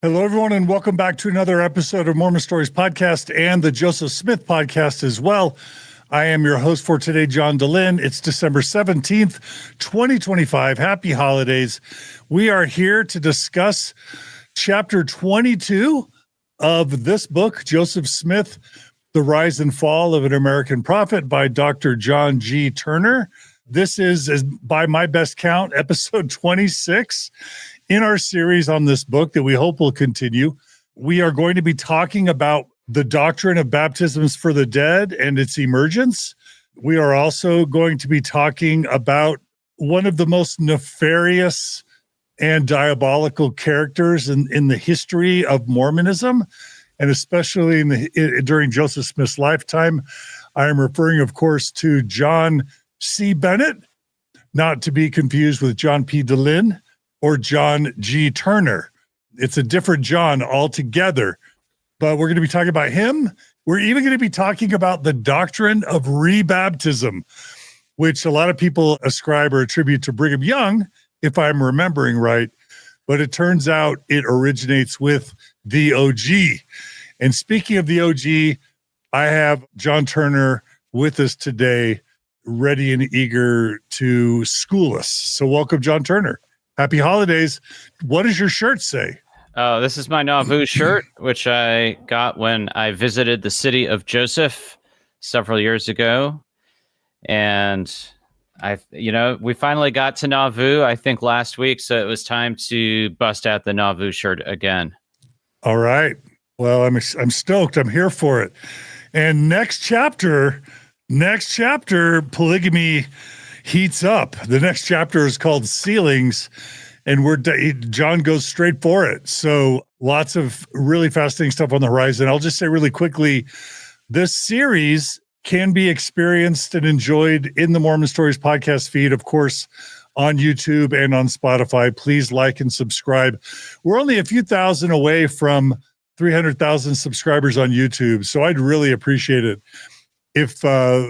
Hello, everyone, and welcome back to another episode of Mormon Stories Podcast and the Joseph Smith Podcast as well. I am your host for today, John DeLynn. It's December 17th, 2025. Happy holidays. We are here to discuss chapter 22 of this book, Joseph Smith, The Rise and Fall of an American Prophet by Dr. John G. Turner. This is, by my best count, episode 26. In our series on this book that we hope will continue. We are going to be talking about the doctrine of baptisms for the dead and its emergence. We are also going to be talking about one of the most nefarious and diabolical characters in the history of Mormonism, and especially during Joseph Smith's lifetime. I am referring, of course, to John C. Bennett, not to be confused with John P. DeLynn, or John G. Turner. It's a different John altogether, but we're going to be talking about him. We're even going to be talking about the doctrine of rebaptism, which a lot of people ascribe or attribute to Brigham Young, if I'm remembering right, but it turns out it originates with the OG. And speaking of the OG, I have John Turner with us today, ready and eager to school us. So welcome, John Turner. Happy holidays. What does your shirt say? Oh, this is my Nauvoo shirt, which I got when I visited the city of Joseph several years ago. And we finally got to Nauvoo, I think last week. So it was time to bust out the Nauvoo shirt again. All right. Well, I'm stoked. I'm here for it. And next chapter, polygamy heats up. The next chapter is called Sealings, and John goes straight for it. So lots of really fascinating stuff on the horizon. I'll just say really quickly, this series can be experienced and enjoyed in the Mormon Stories podcast feed, of course, on YouTube and on Spotify. Please like and subscribe. We're only a few thousand away from 300,000 subscribers on YouTube, so I'd really appreciate it if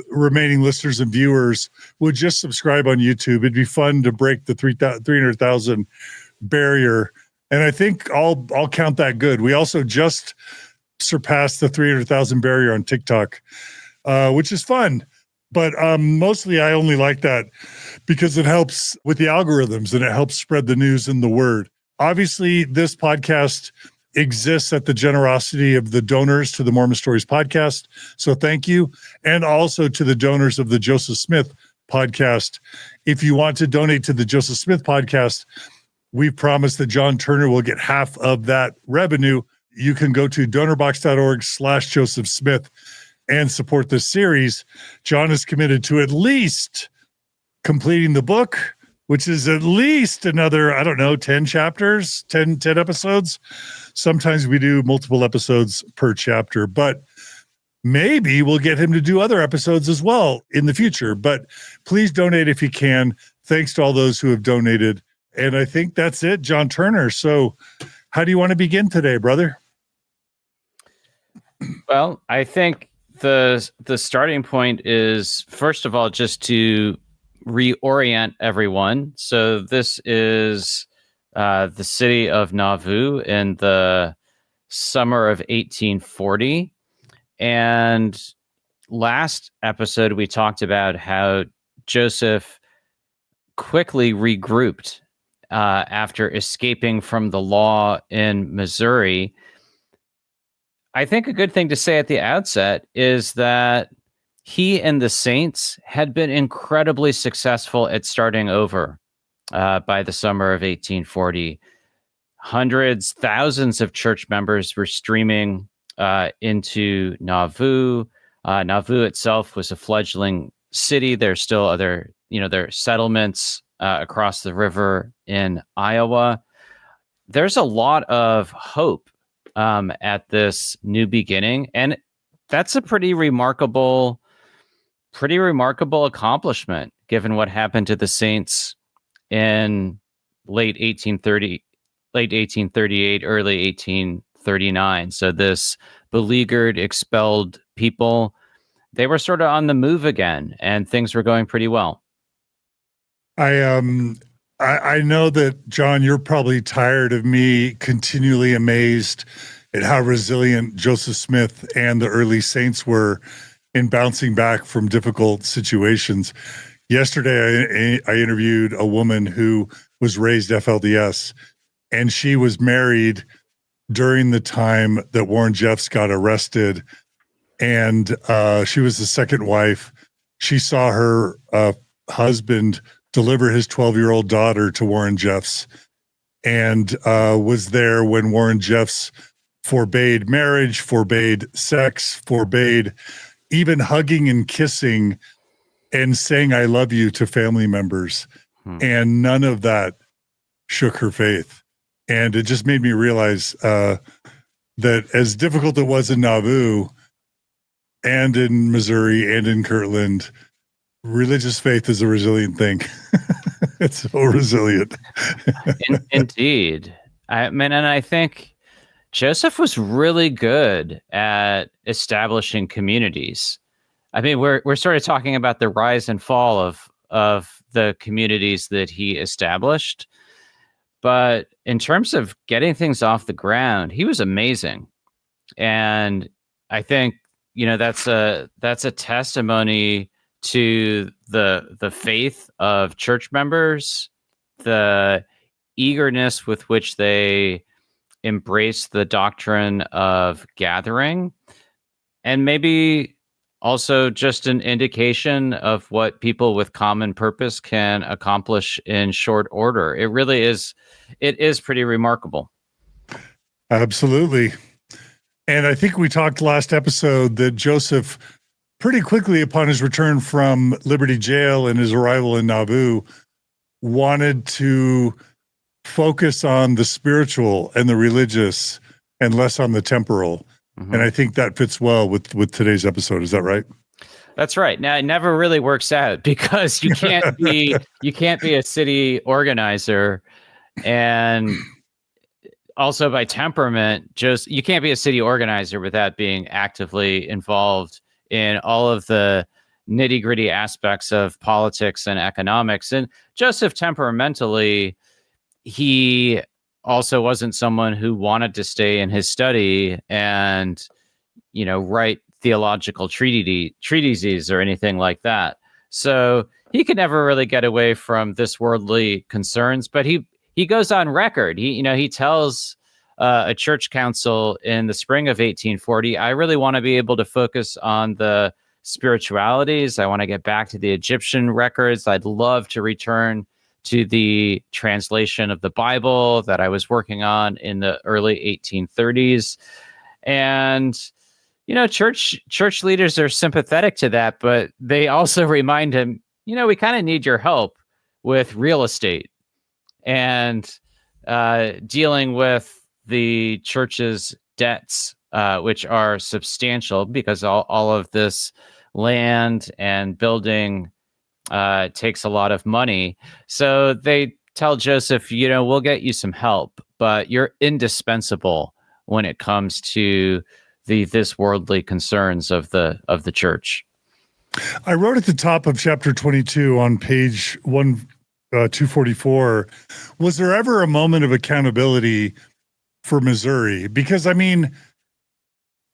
remaining listeners and viewers would just subscribe on YouTube. It'd be fun to break the 300,000 barrier. And I think I'll count that good. We also just surpassed the 300,000 barrier on TikTok, which is fun. But mostly I only like that because it helps with the algorithms and it helps spread the news and the word. Obviously, this podcast exists at the generosity of the donors to the Mormon Stories podcast. So thank you. And also to the donors of the Joseph Smith podcast. If you want to donate to the Joseph Smith podcast, we've promised that John Turner will get half of that revenue. You can go to donorbox.org/Joseph Smith and support this series. John is committed to at least completing the book, which is at least another, 10 chapters, 10 episodes. Sometimes we do multiple episodes per chapter, but maybe we'll get him to do other episodes as well in the future. But please donate if you can. Thanks to all those who have donated. And I think that's it, John Turner. So how do you want to begin today, brother? Well, I think the starting point is, first of all, just to reorient everyone. So this is the city of Nauvoo in the summer of 1840. And last episode, we talked about how Joseph quickly regrouped after escaping from the law in Missouri. I think a good thing to say at the outset is that he and the saints had been incredibly successful at starting over by the summer of 1840. Hundreds, thousands of church members were streaming into Nauvoo. Nauvoo itself was a fledgling city. There's still other, there are settlements across the river in Iowa. There's a lot of hope at this new beginning, and that's a pretty remarkable accomplishment given what happened to the saints in late 1838, early 1839. So this beleaguered, expelled people, they were sort of on the move again, and things were going pretty well. I I know that, John, you're probably tired of me continually amazed at how resilient Joseph Smith and the early saints were in bouncing back from difficult situations. Yesterday, I interviewed a woman who was raised FLDS, and she was married during the time that Warren Jeffs got arrested, and she was the second wife. She saw her husband deliver his 12-year-old daughter to Warren Jeffs, and was there when Warren Jeffs forbade marriage, forbade sex, forbade even hugging and kissing and saying "I love you" to family members. And none of that shook her faith. And it just made me realize that as difficult it was in Nauvoo and in Missouri and in Kirtland, religious faith is a resilient thing. It's so resilient. Indeed. I mean, and I think Joseph was really good at establishing communities. I mean, we're sort of talking about the rise and fall of the communities that he established, but in terms of getting things off the ground, he was amazing. And I think, that's a testimony to the faith of church members, the eagerness with which they embrace the doctrine of gathering, and maybe also just an indication of what people with common purpose can accomplish in short order. It is pretty remarkable. Absolutely. And I think we talked last episode that Joseph, pretty quickly upon his return from Liberty Jail and his arrival in Nauvoo, wanted to focus on the spiritual and the religious and less on the temporal. Mm-hmm. And I think that fits well with today's episode. Is that right? That's right. Now, it never really works out because you can't be a city organizer, and also by temperament, you can't be a city organizer without being actively involved in all of the nitty-gritty aspects of politics and economics. And Joseph, temperamentally, he also wasn't someone who wanted to stay in his study and, write theological treatises or anything like that. So he could never really get away from this worldly concerns, but he goes on record. He tells a church council in the spring of 1840, I really want to be able to focus on the spiritualities. I want to get back to the Egyptian records. I'd love to return to the translation of the Bible that I was working on in the early 1830s. And, church leaders are sympathetic to that, but they also remind him, we kind of need your help with real estate and dealing with the church's debts, which are substantial because all of this land and building takes a lot of money. So they tell Joseph, we'll get you some help, but you're indispensable when it comes to this worldly concerns of the church. I wrote at the top of chapter 22 on page 244, was there ever a moment of accountability for Missouri? Because,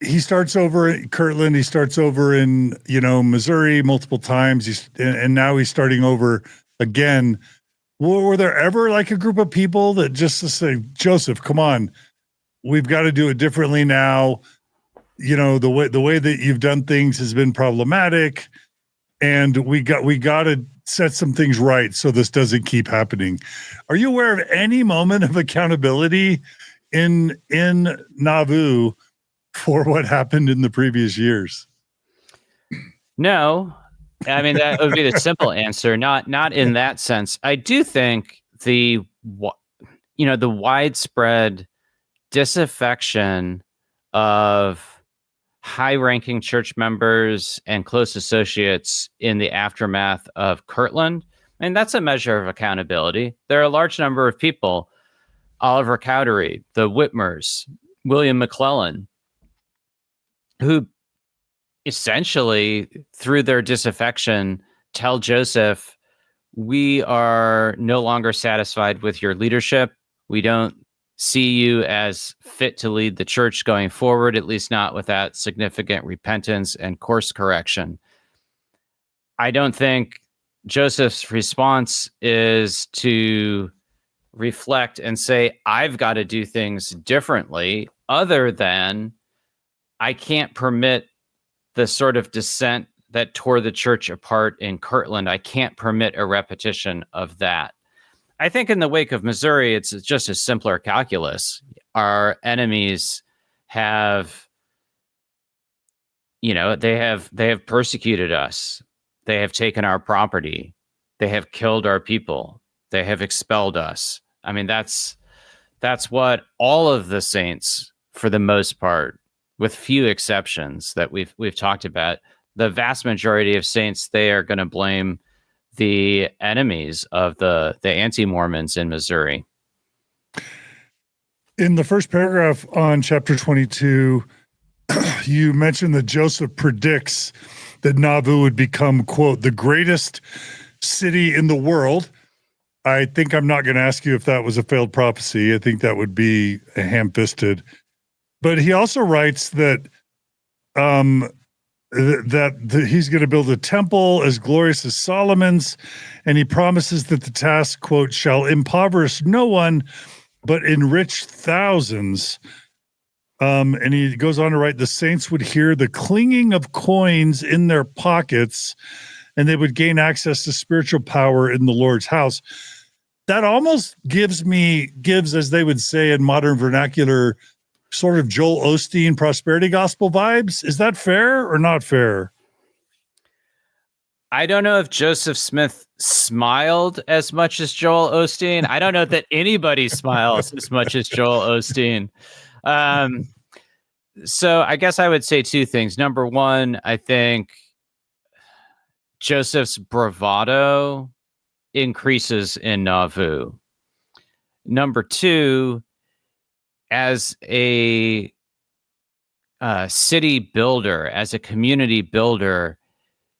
he starts over at Kirtland, he starts over in, Missouri multiple times, and now he's starting over again. Were there ever like a group of people that just to say, Joseph, come on, we've got to do it differently now. The way that you've done things has been problematic, and we got to set some things right so this doesn't keep happening. Are you aware of any moment of accountability in Nauvoo for what happened in the previous years? No. That would be the simple answer. Not in that sense. I do think the widespread disaffection of high-ranking church members and close associates in the aftermath of Kirtland, that's a measure of accountability. There are a large number of people, Oliver Cowdery, the Whitmers, William McClellan, who essentially, through their disaffection, tell Joseph, we are no longer satisfied with your leadership. We don't see you as fit to lead the church going forward, at least not without significant repentance and course correction. I don't think Joseph's response is to reflect and say, I've got to do things differently, other than I can't permit the sort of dissent that tore the church apart in Kirtland. I can't permit a repetition of that. I think in the wake of Missouri, it's just a simpler calculus. Our enemies have, they have persecuted us. They have taken our property. They have killed our people. They have expelled us. I mean, that's what all of the saints, for the most part, with few exceptions that we've talked about, the vast majority of saints, they are going to blame the enemies of the anti-Mormons in Missouri. In the first paragraph on chapter 22, you mentioned that Joseph predicts that Nauvoo would become, quote, the greatest city in the world. I think I'm not going to ask you if that was a failed prophecy. I think that would be ham-fisted. But he also writes that he's going to build a temple as glorious as Solomon's, and he promises that the task, quote, shall impoverish no one, but enrich thousands. And he goes on to write, the saints would hear the clanging of coins in their pockets, and they would gain access to spiritual power in the Lord's house. That almost gives, as they would say in modern vernacular, sort of Joel Osteen prosperity gospel vibes. Is that fair or not fair? I don't know if Joseph Smith smiled as much as Joel Osteen. I don't know that anybody smiles as much as Joel Osteen. So I guess I would say two things. Number one, I think Joseph's bravado increases in Nauvoo. Number two, as a city builder, as a community builder,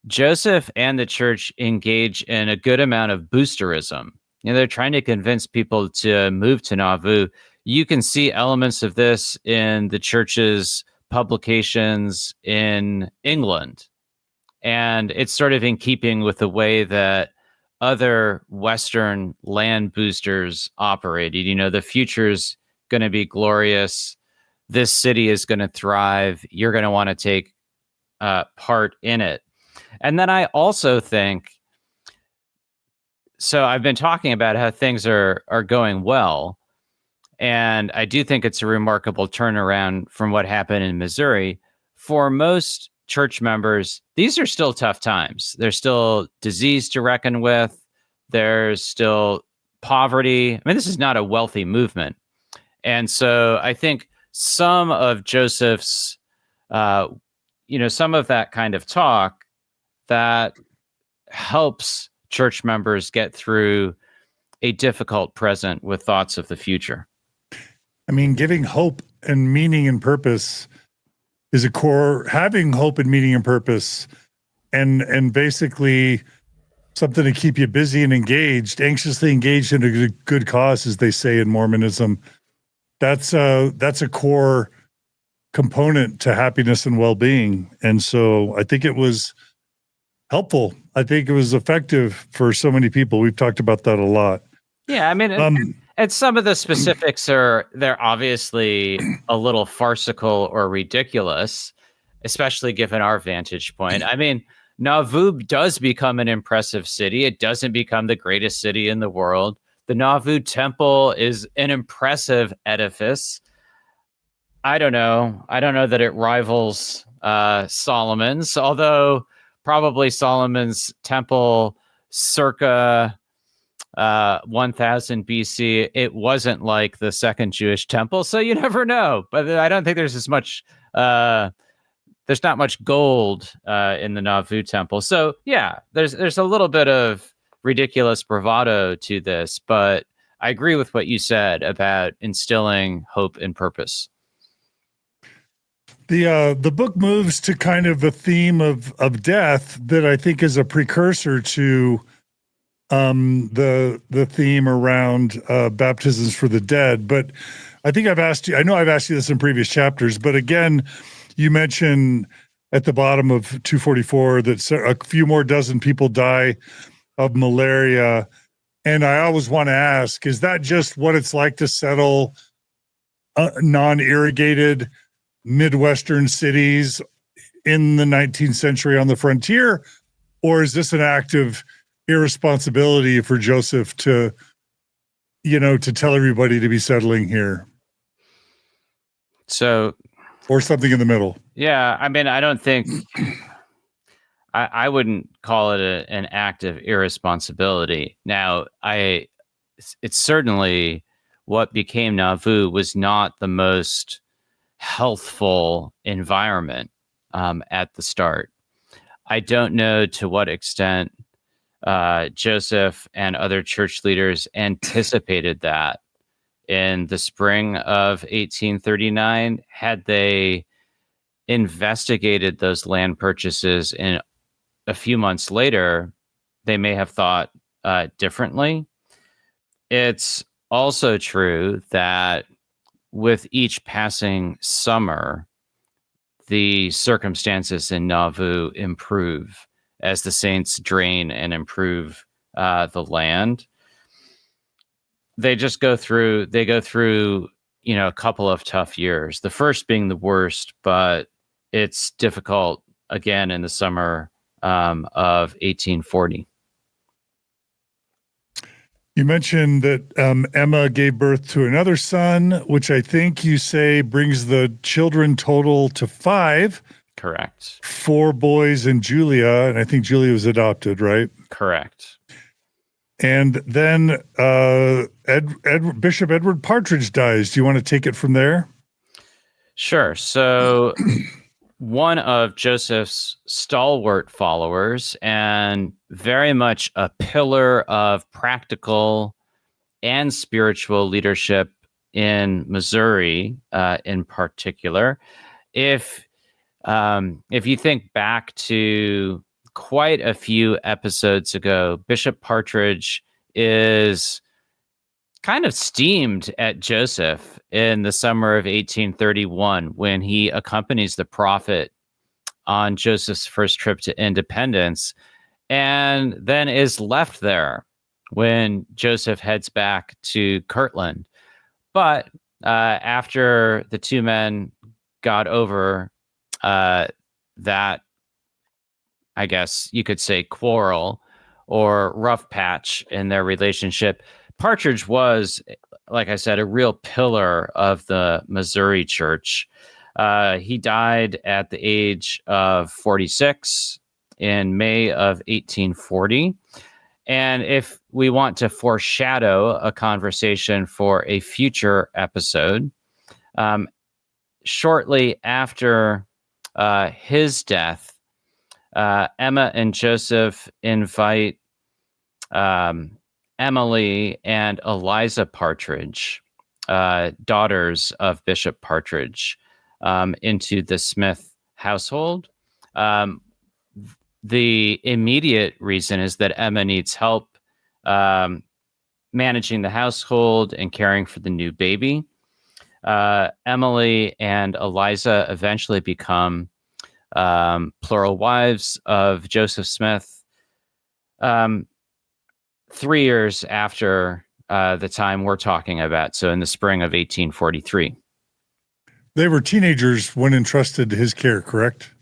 Joseph and the church engage in a good amount of boosterism. They're trying to convince people to move to Nauvoo. You can see elements of this in the church's publications in England. And it's sort of in keeping with the way that other Western land boosters operated. The future's going to be glorious. This city is going to thrive. You're going to want to take part in it. And then I also think, so I've been talking about how things are going well. And I do think it's a remarkable turnaround from what happened in Missouri. For most church members, these are still tough times. There's still disease to reckon with. There's still poverty. I mean, this is not a wealthy movement. And so I think some of Joseph's, some of that kind of talk that helps church members get through a difficult present with thoughts of the future. I mean, giving hope and meaning and purpose is a core, having hope and meaning and purpose and basically something to keep you busy and engaged, anxiously engaged in a good cause, as they say in Mormonism. That's a core component to happiness and well-being. And so I think it was helpful. I think it was effective for so many people. We've talked about that a lot. Yeah, I mean, and some of the specifics they're obviously a little farcical or ridiculous, especially given our vantage point. I mean, Nauvoo does become an impressive city. It doesn't become the greatest city in the world. The Nauvoo Temple is an impressive edifice. I don't know that it rivals Solomon's, although probably Solomon's temple circa 1000 BC, it wasn't like the second Jewish temple, so you never know. But I don't think there's as much, there's not much gold in the Nauvoo temple. So yeah, there's a little bit of ridiculous bravado to this, but I agree with what you said about instilling hope and purpose. The book moves to kind of a theme of death that I think is a precursor to the theme around baptisms for the dead. But I think I know I've asked you this in previous chapters, but again, you mentioned at the bottom of 244 that a few more dozen people die of malaria. And I always want to ask, is that just what it's like to settle non-irrigated Midwestern cities in the 19th century on the frontier? Or is this an act of irresponsibility for Joseph to tell everybody to be settling here? So, or something in the middle. Yeah, I mean, I don't think I wouldn't call it an act of irresponsibility. Now, it's certainly what became Nauvoo was not the most healthful environment at the start. I don't know to what extent Joseph and other church leaders anticipated that in the spring of 1839. Had they investigated those land purchases in a few months later, they may have thought differently. It's also true that with each passing summer, the circumstances in Nauvoo improve as the saints drain and improve the land. They go through, a couple of tough years. The first being the worst, but it's difficult again in the summer of 1840. You mentioned that Emma gave birth to another son, which I think you say brings the children total to 5. Correct. 4 boys and Julia, and I think Julia was adopted, right? Correct. And then Bishop Edward Partridge dies. Do you want to take it from there? Sure. So one of Joseph's stalwart followers and very much a pillar of practical and spiritual leadership in Missouri, in particular. If you think back to quite a few episodes ago, Bishop Partridge is kind of steamed at Joseph in the summer of 1831 when he accompanies the prophet on Joseph's first trip to independence, and then is left there when Joseph heads back to Kirtland. But after the two men got over that, I guess you could say, quarrel or rough patch in their relationship, Partridge was, like I said, a real pillar of the Missouri church. He died at the age of 46 in May of 1840. And if we want to foreshadow a conversation for a future episode, shortly after his death, Emma and Joseph invite Emily and Eliza Partridge, daughters of Bishop Partridge, into the Smith household. The immediate reason is that Emma needs help managing the household and caring for the new baby. Emily and Eliza eventually become plural wives of Joseph Smith 3 years after the time we're talking about, so in the spring of 1843. They were teenagers when entrusted to his care, correct?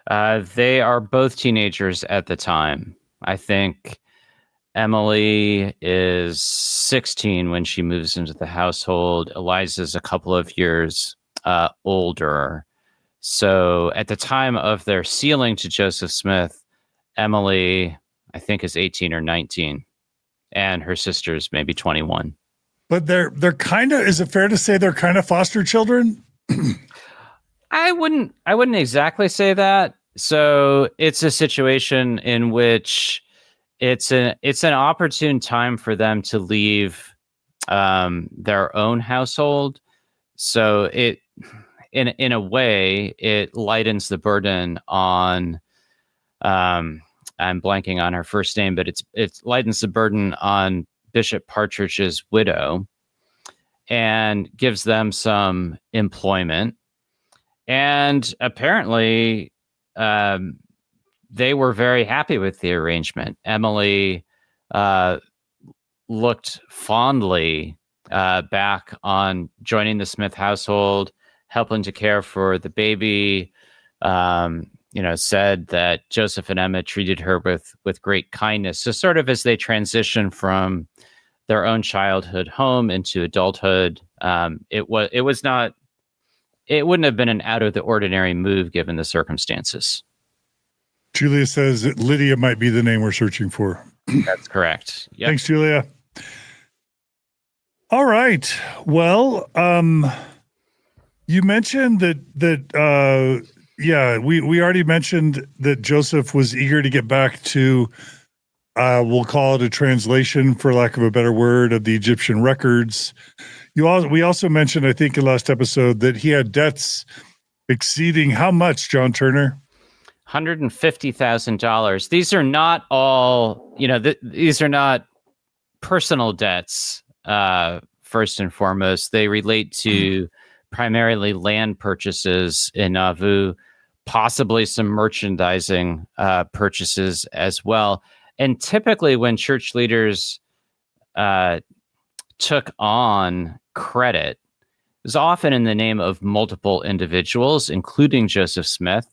They are both teenagers at the time. I think Emily is 16 when she moves into the household. Eliza's a couple of years older. So at the time of their sealing to Joseph Smith, Emily, I think, is 18 or 19, and her sister's maybe 21. But they're kind of, is it fair to say they're kind of foster children? I wouldn't exactly say that. So it's a situation in which it's an opportune time for them to leave their own household. So it, in a way, it lightens the burden on I'm blanking on her first name, but it lightens the burden on Bishop Partridge's widow and gives them some employment. And apparently, they were very happy with the arrangement. Emily looked fondly back on joining the Smith household, helping to care for the baby. Said that Joseph and Emma treated her with great kindness. So sort of as they transition from their own childhood home into adulthood, it wouldn't have been an out of the ordinary move given the circumstances. Julia says that Lydia might be the name we're searching for. That's correct. Yep. Thanks, Julia. All right. Well, you mentioned that we already mentioned that Joseph was eager to get back to, we'll call it a translation, for lack of a better word, of the Egyptian records. We also mentioned, I think in last episode, that he had debts exceeding how much, John Turner? $150,000. These are not all, these are not personal debts. First and foremost, they relate to primarily land purchases in Nauvoo, possibly some merchandising purchases as well. And typically when church leaders took on credit, it was often in the name of multiple individuals, including Joseph Smith,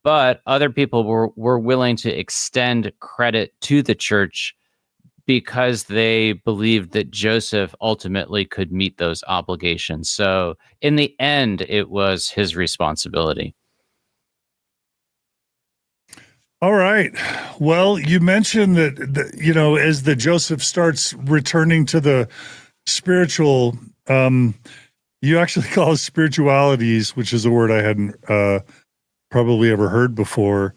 but other people were willing to extend credit to the church because they believed that Joseph ultimately could meet those obligations. So in the end, it was his responsibility. All right. Well, you mentioned that, as the Joseph starts returning to the spiritual, you actually call it spiritualities, which is a word I hadn't probably ever heard before.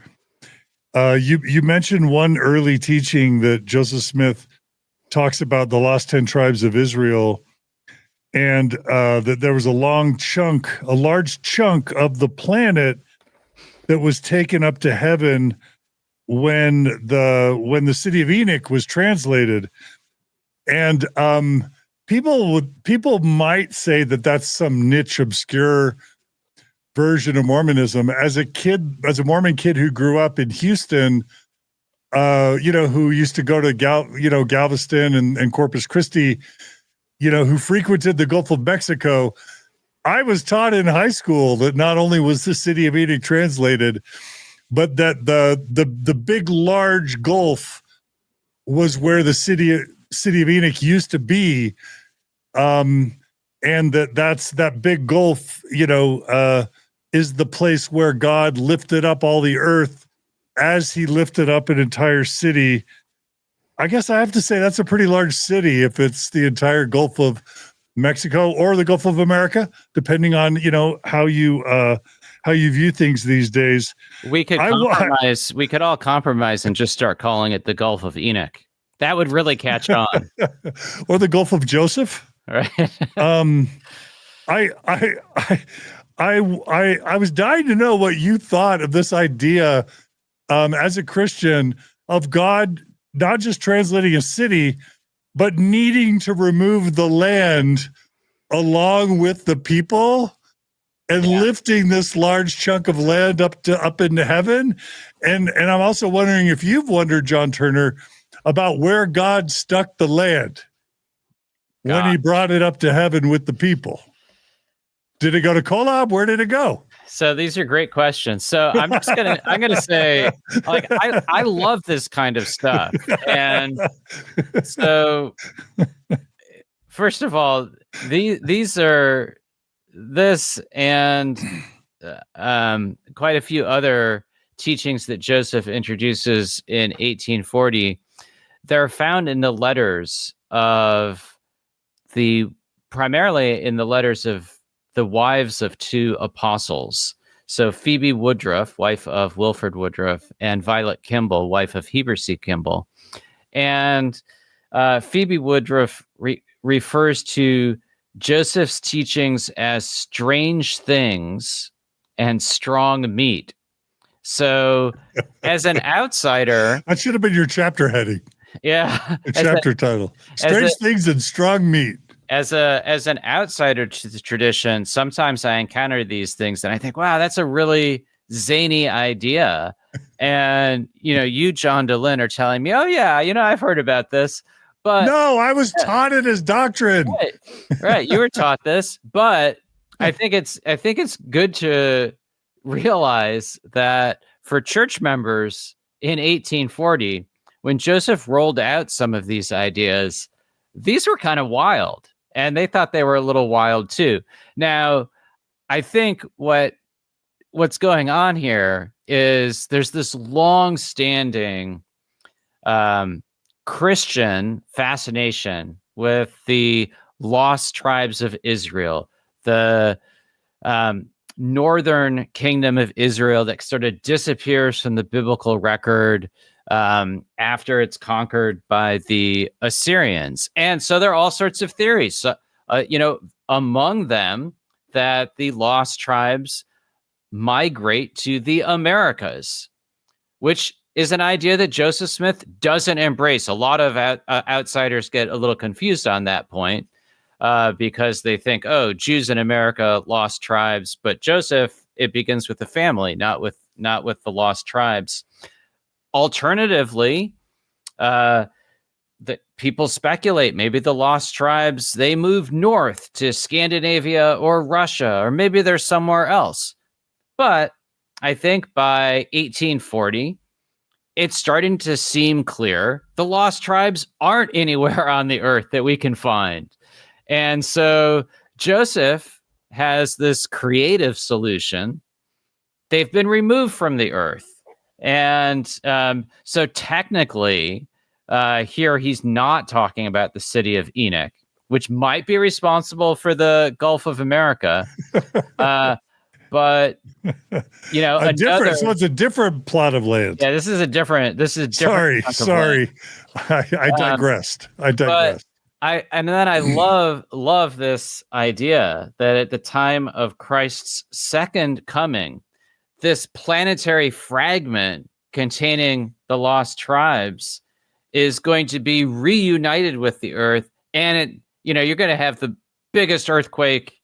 You mentioned one early teaching that Joseph Smith talks about the lost 10 tribes of Israel, and that there was a large chunk of the planet that was taken up to heaven when the city of Enoch was translated. And people might say that that's some niche, obscure version of Mormonism. As a Mormon kid who grew up in Houston, who used to go to Galveston and Corpus Christi, who frequented the Gulf of Mexico, I was taught in high school that not only was the city of Enoch translated, but that the big large Gulf was where the city of Enoch used to be, and that big Gulf, is the place where God lifted up all the earth as he lifted up an entire city. I guess I have to say that's a pretty large city if it's the entire Gulf of Mexico or the Gulf of America, depending on, how you view things these days. We could compromise. We could all compromise and just start calling it the Gulf of Enoch. That would really catch on. Or the Gulf of Joseph. Right. I was dying to know what you thought of this idea, as a Christian, of God not just translating a city, but needing to remove the land along with the people and lifting this large chunk of land up into heaven. And I'm also wondering if you've wondered, John Turner, about where God stuck the land when he brought it up to heaven with the people. Did it go to Kolob? Where did it go? So these are great questions. So I'm gonna say, like, I love this kind of stuff. And so first of all, these are this and quite a few other teachings that Joseph introduces in 1840. They're found in the letters primarily in the letters of the wives of two apostles. So Phoebe Woodruff, wife of Wilford Woodruff, and Violet Kimball, wife of Heber C. Kimball. And Phoebe Woodruff refers to Joseph's teachings as strange things and strong meat So, as an outsider, that should have been your chapter heading, yeah, your chapter title. Strange things and strong meat. As an outsider to the tradition, sometimes I encounter these things and I think, wow, that's a really zany idea. And you, John DeLynn, are telling me, oh yeah, I've heard about this. But no, I was taught it as doctrine. Right. You were taught this, but I think it's good to realize that for church members in 1840, when Joseph rolled out some of these ideas, these were kind of wild, and they thought they were a little wild too. Now, I think what's going on here is there's this long-standing Christian fascination with the lost tribes of Israel, the northern kingdom of Israel that sort of disappears from the biblical record after it's conquered by the Assyrians. And so there are all sorts of theories, so, among them that the lost tribes migrate to the Americas, which is an idea that Joseph Smith doesn't embrace. A lot of outsiders get a little confused on that point because they think, oh, Jews in America, lost tribes. But Joseph, it begins with the family, not with the lost tribes. Alternatively, the people speculate maybe the lost tribes, they moved north to Scandinavia or Russia, or maybe they're somewhere else. But I think by 1840, it's starting to seem clear the lost tribes aren't anywhere on the earth that we can find. And so Joseph has this creative solution. They've been removed from the earth. And so technically, here he's not talking about the city of Enoch, which might be responsible for the Gulf of America. But so it's a different plot of land. Yeah, this is a different. Sorry, I digressed. I love this idea that at the time of Christ's second coming, this planetary fragment containing the lost tribes is going to be reunited with the earth, and you're going to have the biggest earthquake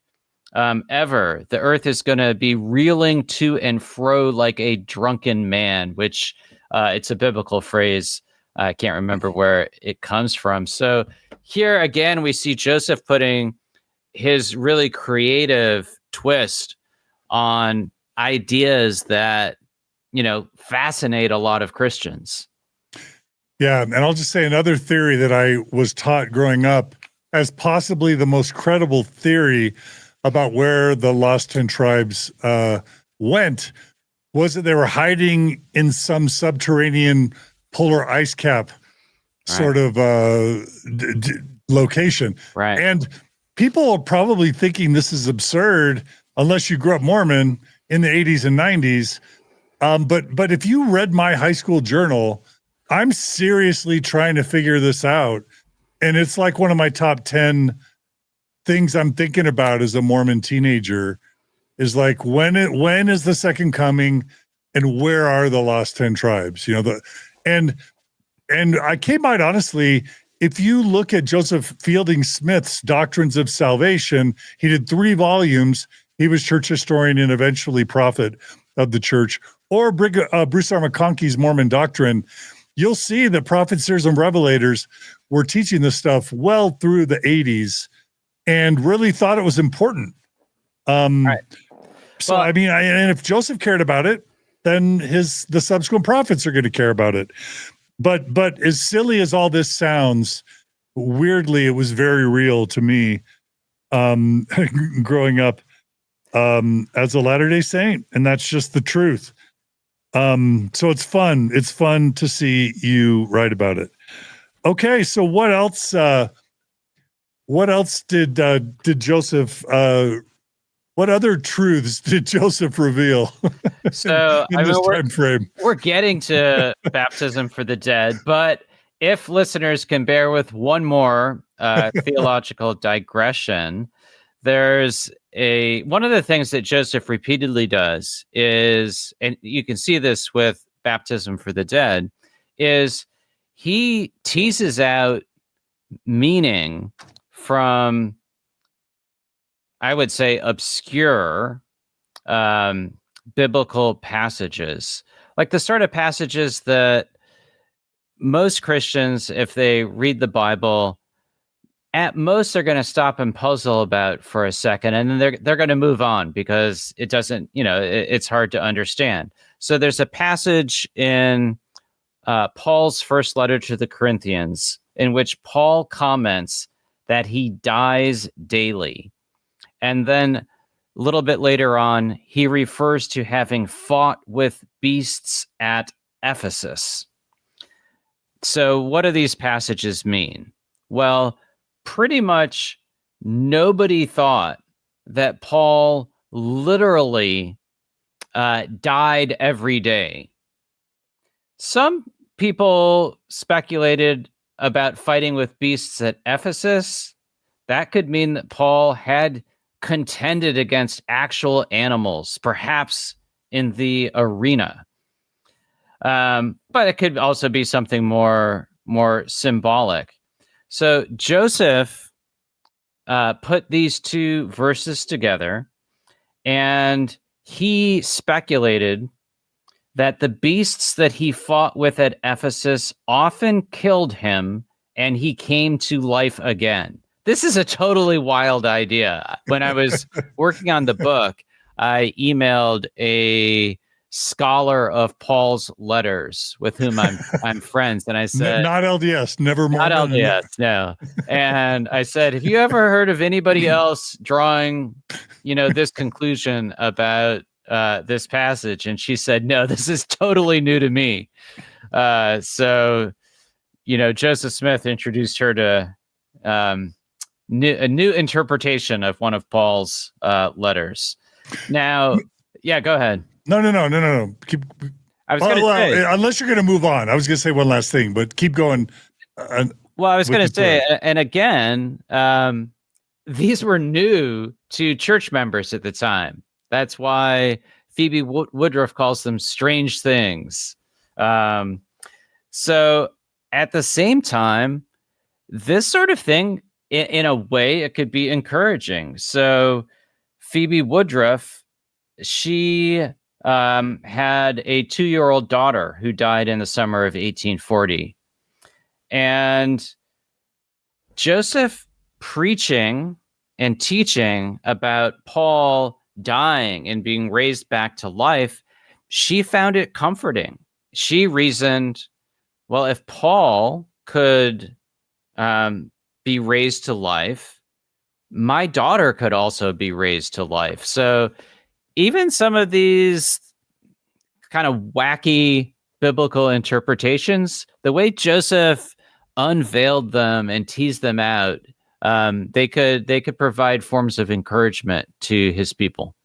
ever. The earth is going to be reeling to and fro like a drunken man, which it's a biblical phrase. I can't remember where it comes from. So here again, we see Joseph putting his really creative twist on ideas that, fascinate a lot of Christians. Yeah. And I'll just say another theory that I was taught growing up as possibly the most credible theory about where the lost 10 tribes went was that they were hiding in some subterranean polar ice cap sort of location. Right. And people are probably thinking this is absurd unless you grew up Mormon in the 80s and 90s. But if you read my high school journal, I'm seriously trying to figure this out. And it's like one of my top 10 things I'm thinking about as a Mormon teenager is like, when is the second coming and where are the lost 10 tribes? And I came out honestly, if you look at Joseph Fielding Smith's Doctrines of Salvation, he did 3 volumes. He was church historian and eventually prophet of the church, or Bruce R. McConkie's Mormon Doctrine. You'll see that prophets, seers, and revelators were teaching this stuff well through the 80s and really thought it was important. Right. So, well, and if Joseph cared about it, then the subsequent prophets are going to care about it. But as silly as all this sounds, weirdly, it was very real to me growing up as a Latter-day Saint, and that's just the truth. So it's fun. It's fun to see you write about it. Okay, so what else? What else did Joseph? What other truths did Joseph reveal? So in this time frame, we're getting to baptism for the dead, but if listeners can bear with one more theological digression, there's one of the things that Joseph repeatedly does is, and you can see this with baptism for the dead, is he teases out meaning from, I would say, obscure biblical passages, like the sort of passages that most Christians, if they read the Bible, at most they're going to stop and puzzle about for a second, and then they're going to move on because it doesn't, it's hard to understand. So there's a passage in Paul's first letter to the Corinthians in which Paul comments that he dies daily. And then a little bit later on, he refers to having fought with beasts at Ephesus. So what do these passages mean? Well, pretty much nobody thought that Paul literally died every day. Some people speculated about fighting with beasts at Ephesus. That could mean that Paul had contended against actual animals, perhaps in the arena. But it could also be something more symbolic. So Joseph put these two verses together, and he speculated that the beasts that he fought with at Ephesus often killed him, and he came to life again. This is a totally wild idea. When I was working on the book, I emailed a scholar of Paul's letters with whom I'm friends, and I said, not LDS, never Mormon. Not LDS, no. And I said, have you ever heard of anybody else drawing, this conclusion about this passage? And she said, no, this is totally new to me. So Joseph Smith introduced her to a new interpretation of one of Paul's letters. Now, yeah, go ahead. No. Keep. I was going to say, unless you're going to move on, I was going to say one last thing, but keep going. Well, I was going to say, and again, these were new to church members at the time. That's why Phoebe Woodruff calls them strange things. So at the same time, this sort of thing, in a way, it could be encouraging. So Phoebe Woodruff, she had a 2-year-old daughter who died in the summer of 1840. And Joseph preaching and teaching about Paul dying and being raised back to life, she found it comforting. She reasoned, well, if Paul could be raised to life, my daughter could also be raised to life. So even some of these kind of wacky biblical interpretations, the way Joseph unveiled them and teased them out, they could provide forms of encouragement to his people.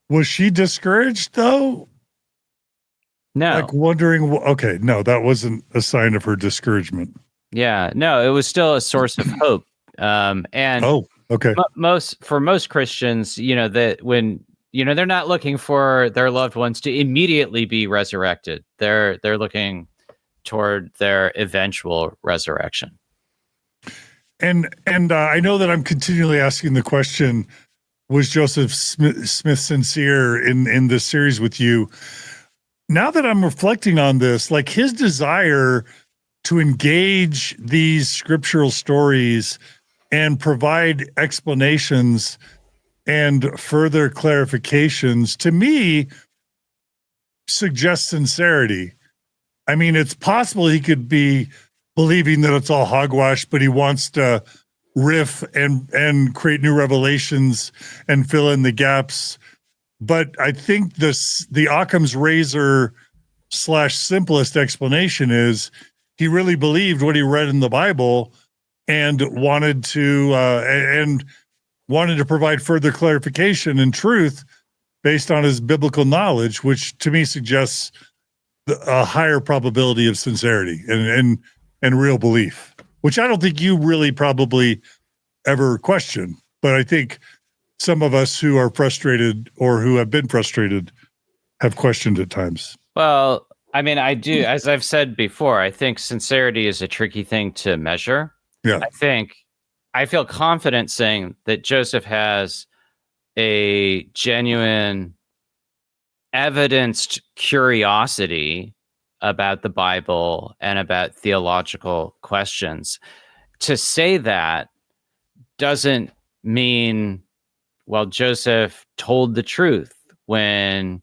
Was she discouraged though? No. Like wondering, okay, no, that wasn't a sign of her discouragement. Yeah, no, it was still a source of hope. And okay. For most Christians, that when they're not looking for their loved ones to immediately be resurrected. They're looking toward their eventual resurrection. And I know that I'm continually asking the question, was Joseph Smith sincere in this series with you? Now that I'm reflecting on this, like his desire to engage these scriptural stories and provide explanations and further clarifications, to me, suggests sincerity. I mean, it's possible he could be believing that it's all hogwash, but he wants to riff and create new revelations and fill in the gaps. But I think the Occam's razor / simplest explanation is he really believed what he read in the Bible and wanted to provide further clarification and truth based on his biblical knowledge, which to me suggests a higher probability of sincerity and real belief, which I don't think you really probably ever question. But I think some of us who are frustrated or who have been frustrated have questioned at times. Well, I mean, I do, as I've said before, I think sincerity is a tricky thing to measure. Yeah. I feel confident saying that Joseph has a genuine, evidenced curiosity about the Bible and about theological questions. To say that doesn't mean, well, Joseph told the truth when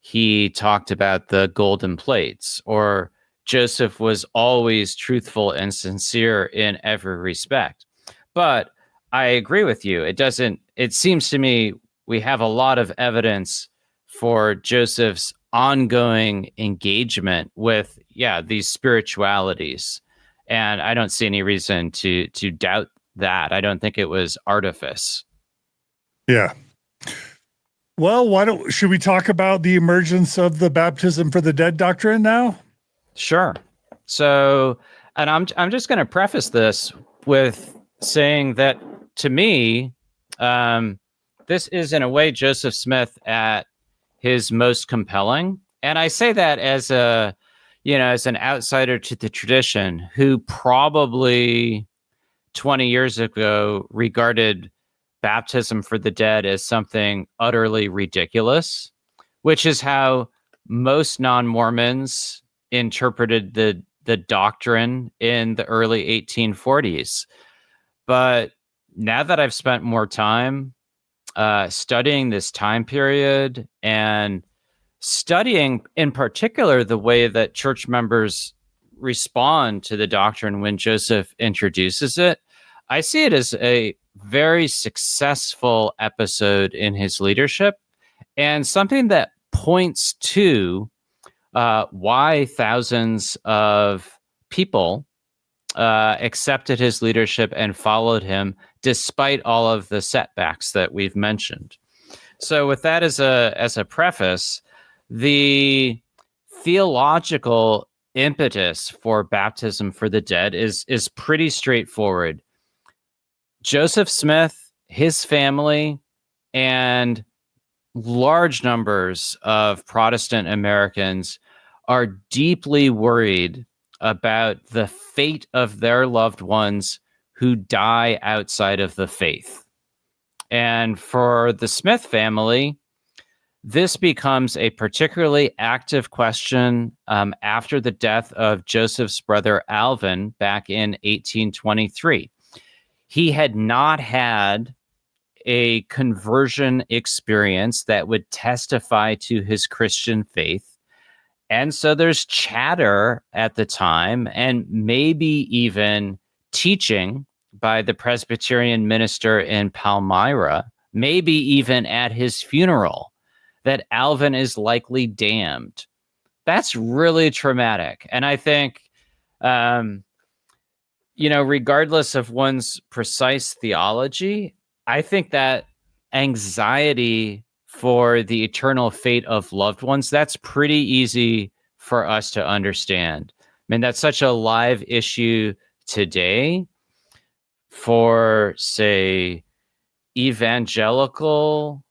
he talked about the golden plates, or Joseph was always truthful and sincere in every respect. But I agree with you. It seems to me we have a lot of evidence for Joseph's ongoing engagement with, these spiritualities. And I don't see any reason to doubt that. I don't think it was artifice. Yeah. Well, should we talk about the emergence of the baptism for the dead doctrine now? Sure. So, and I'm just going to preface this with saying that to me, this is in a way Joseph Smith at his most compelling. And I say that as as an outsider to the tradition who probably 20 years ago regarded baptism for the dead as something utterly ridiculous, which is how most non-Mormons interpreted the doctrine in the early 1840s. But now that I've spent more time studying this time period and studying in particular the way that church members respond to the doctrine when Joseph introduces it, I see it as a very successful episode in his leadership and something that points to why thousands of people accepted his leadership and followed him despite all of the setbacks that we've mentioned. So with that as a preface, the theological impetus for baptism for the dead is pretty straightforward. Joseph Smith, his family, and large numbers of Protestant Americans are deeply worried about the fate of their loved ones who die outside of the faith. And for the Smith family, this becomes a particularly active question after the death of Joseph's brother Alvin back in 1823. He had not had a conversion experience that would testify to his Christian faith. And so there's chatter at the time, and maybe even teaching by the Presbyterian minister in Palmyra, maybe even at his funeral, that Alvin is likely damned. That's really traumatic. And I think, regardless of one's precise theology, I think that anxiety for the eternal fate of loved ones, that's pretty easy for us to understand. I mean, that's such a live issue today for, say, evangelical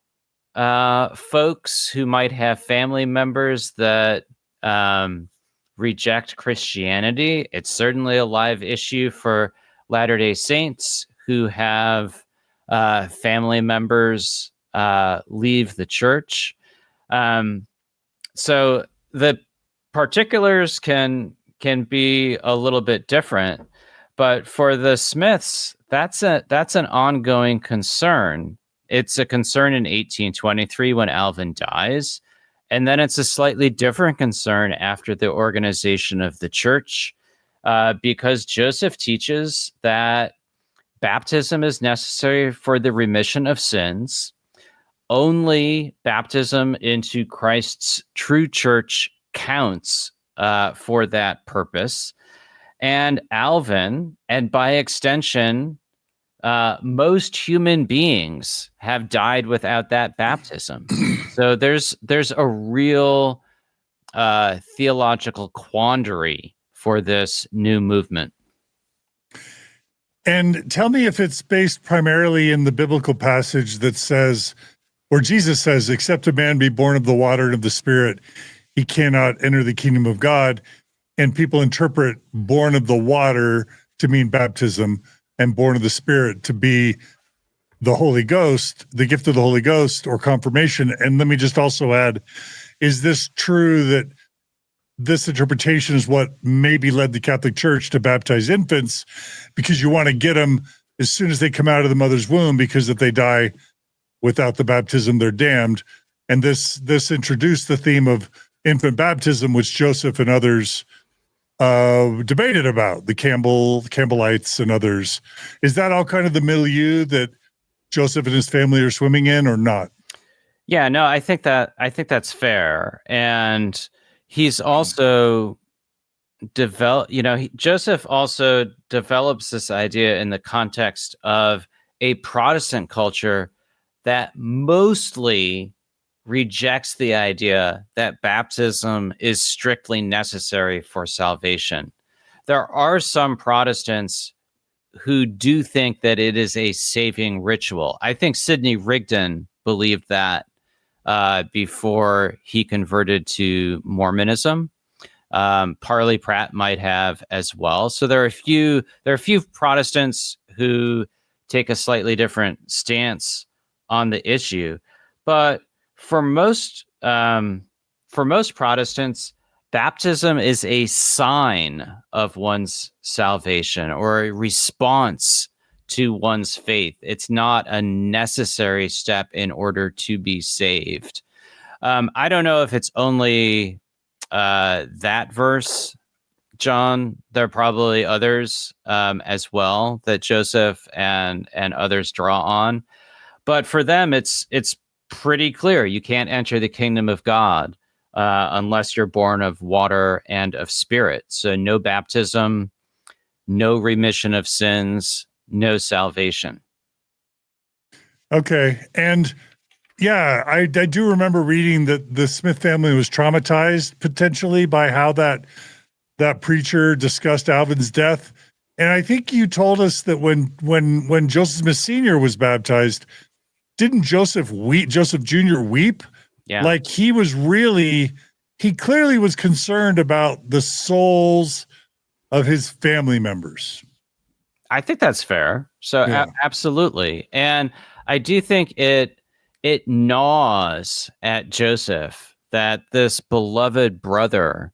folks who might have family members that reject Christianity. It's certainly a live issue for Latter-day Saints who have family members leave the church. So the particulars can be a little bit different, but for the Smiths, that's an ongoing concern. It's a concern in 1823 when Alvin dies, and then it's a slightly different concern after the organization of the church, because Joseph teaches that baptism is necessary for the remission of sins. Only baptism into Christ's true church counts for that purpose. And Alvin, and by extension, most human beings have died without that baptism. So there's a real theological quandary for this new movement. And tell me if it's based primarily in the biblical passage that says, or Jesus says, except a man be born of the water and of the Spirit, he cannot enter the kingdom of God. And people interpret born of the water to mean baptism and born of the Spirit to be the Holy Ghost, the gift of the Holy Ghost or confirmation. And let me just also add, is this true that this interpretation is what maybe led the Catholic Church to baptize infants because you want to get them as soon as they come out of the mother's womb, because if they die without the baptism, they're damned. And this introduced the theme of infant baptism, which Joseph and others debated about, the Campbellites and others. Is that all kind of the milieu that Joseph and his family are swimming in, or not? Yeah, no, I think that's fair. And he's also Joseph also develops this idea in the context of a Protestant culture that mostly rejects the idea that baptism is strictly necessary for salvation. There are some Protestants who do think that it is a saving ritual. I think Sidney Rigdon believed that before he converted to Mormonism. Parley Pratt might have as well. So there are a few Protestants who take a slightly different stance on the issue, but for most Protestants, baptism is a sign of one's salvation or a response to one's faith. It's not a necessary step in order to be saved. I don't know if it's only that verse, John. There are probably others as well that Joseph and others draw on. But for them, it's pretty clear. You can't enter the kingdom of God unless you're born of water and of Spirit. So no baptism, no remission of sins, no salvation. Okay. And yeah, I do remember reading that the Smith family was traumatized potentially by how that preacher discussed Alvin's death. And I think you told us that when Joseph Smith Sr. was baptized, didn't Joseph Jr. weep? Yeah. Like he clearly was concerned about the souls of his family members. I think that's fair. So Yeah. Absolutely. And I do think it gnaws at Joseph that this beloved brother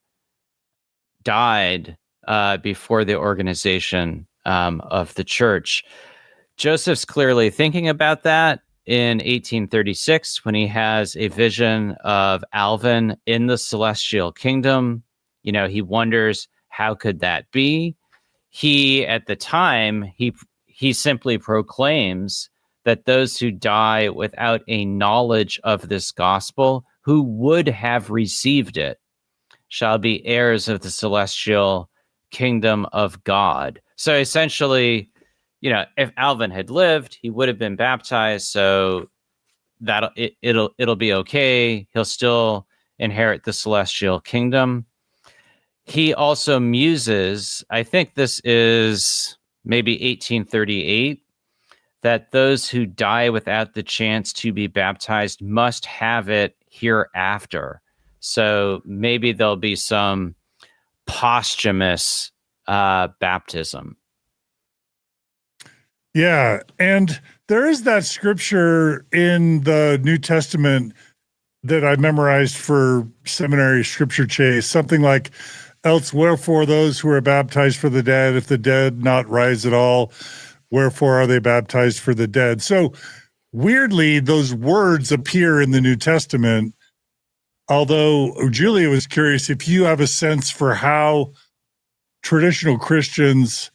died before the organization of the church. Joseph's clearly thinking about that in 1836 when he has a vision of Alvin in the celestial kingdom. He wonders, how could that be? He, at the time, he simply proclaims that those who die without a knowledge of this gospel, who would have received it, shall be heirs of the celestial kingdom of God. So essentially, if Alvin had lived, he would have been baptized, so that it'll be okay. He'll still inherit the celestial kingdom. He also muses, I think this is maybe 1838, that those who die without the chance to be baptized must have it hereafter. So maybe there'll be some posthumous baptism. Yeah, and there is that scripture in the New Testament that I memorized for seminary scripture chase, something like, else wherefore those who are baptized for the dead, if the dead not rise at all, wherefore are they baptized for the dead? So weirdly, those words appear in the New Testament, although Julia was curious if you have a sense for how traditional Christians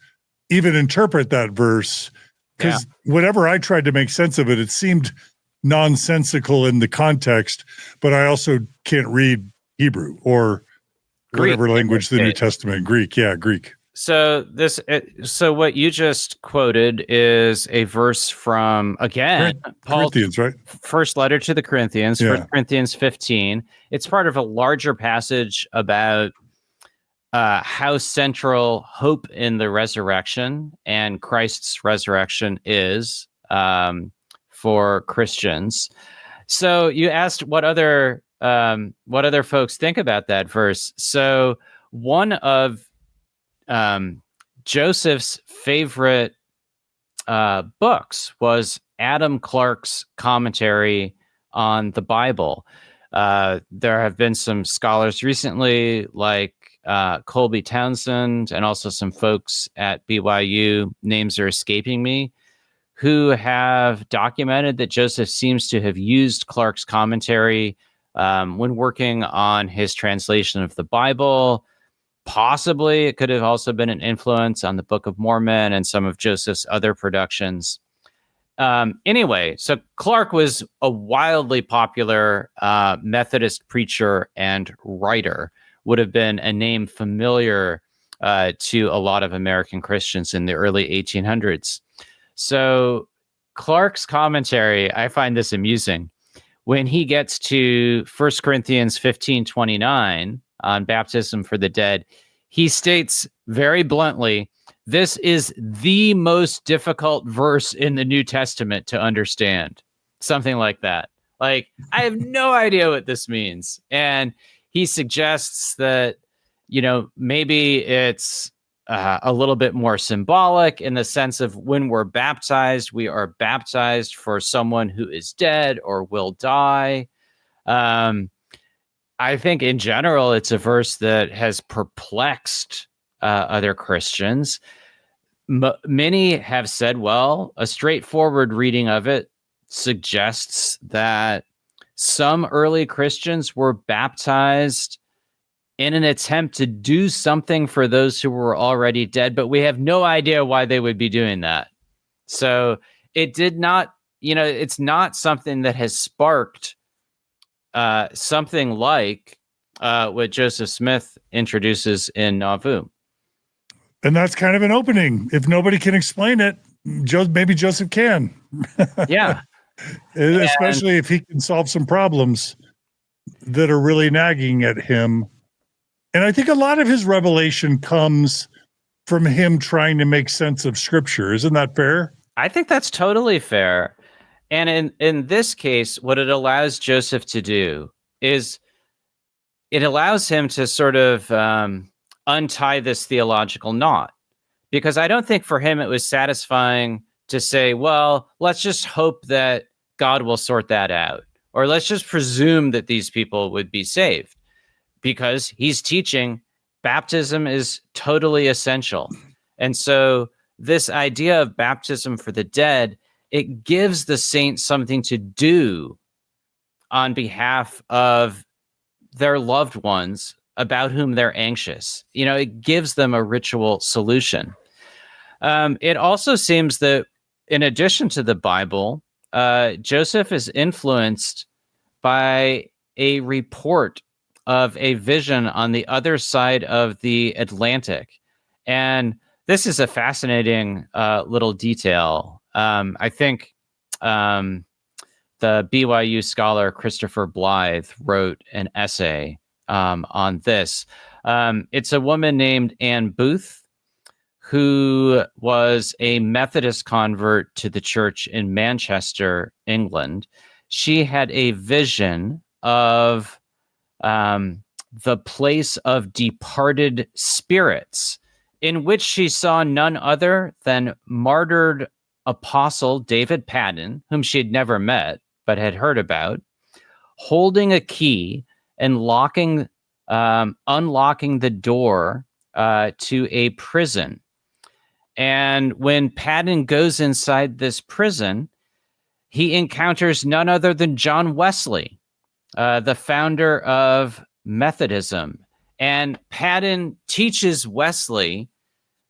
even interpret that verse, because whenever I tried to make sense of it, it seemed nonsensical in the context, but I also can't read Hebrew or Greek, whatever language the New Testament, Greek. Yeah, Greek. So what you just quoted is a verse from, again, Paul's Corinthians, right? First letter to the Corinthians, 1 Corinthians 15. It's part of a larger passage about how central hope in the resurrection and Christ's resurrection is for Christians. So you asked what other folks think about that verse. So one of Joseph's favorite books was Adam Clarke's commentary on the Bible. There have been some scholars recently, like Colby Townsend, and also some folks at BYU, names are escaping me, who have documented that Joseph seems to have used Clarke's commentary when working on his translation of the Bible. Possibly it could have also been an influence on the Book of Mormon and some of Joseph's other productions. Anyway, so Clarke was a wildly popular Methodist preacher and writer, would have been a name familiar to a lot of American Christians in the early 1800s. So Clarke's commentary, I find this amusing. When he gets to 1 Corinthians 15:29 on baptism for the dead, he states very bluntly, this is the most difficult verse in the New Testament to understand. Something like that. Like, I have no idea what this means. And he suggests that, maybe it's a little bit more symbolic in the sense of when we're baptized, we are baptized for someone who is dead or will die. I think in general, it's a verse that has perplexed other Christians. Many have said, well, a straightforward reading of it suggests that some early Christians were baptized in an attempt to do something for those who were already dead, but we have no idea why they would be doing that. So it did not, it's not something that has sparked something like what Joseph Smith introduces in Nauvoo. And that's kind of an opening. If nobody can explain it, maybe Joseph can. Yeah. Especially if he can solve some problems that are really nagging at him. And I think a lot of his revelation comes from him trying to make sense of Scripture. Isn't that fair? I think that's totally fair. And in this case, what it allows Joseph to do is it allows him to sort of untie this theological knot. Because I don't think for him it was satisfying to say, well, let's just hope that God will sort that out. Or let's just presume that these people would be saved. Because he's teaching baptism is totally essential. And so this idea of baptism for the dead, it gives the saints something to do on behalf of their loved ones about whom they're anxious. It gives them a ritual solution. It also seems that in addition to the Bible, Joseph is influenced by a report of a vision on the other side of the Atlantic. And this is a fascinating little detail. I think the BYU scholar Christopher Blythe wrote an essay on this. It's a woman named Anne Booth, who was a Methodist convert to the church in Manchester, England. She had a vision of the place of departed spirits, in which she saw none other than martyred apostle David Padden, whom she had never met but had heard about, holding a key and unlocking the door to a prison. And when Padden goes inside this prison, he encounters none other than John Wesley, the founder of Methodism. And Padden teaches Wesley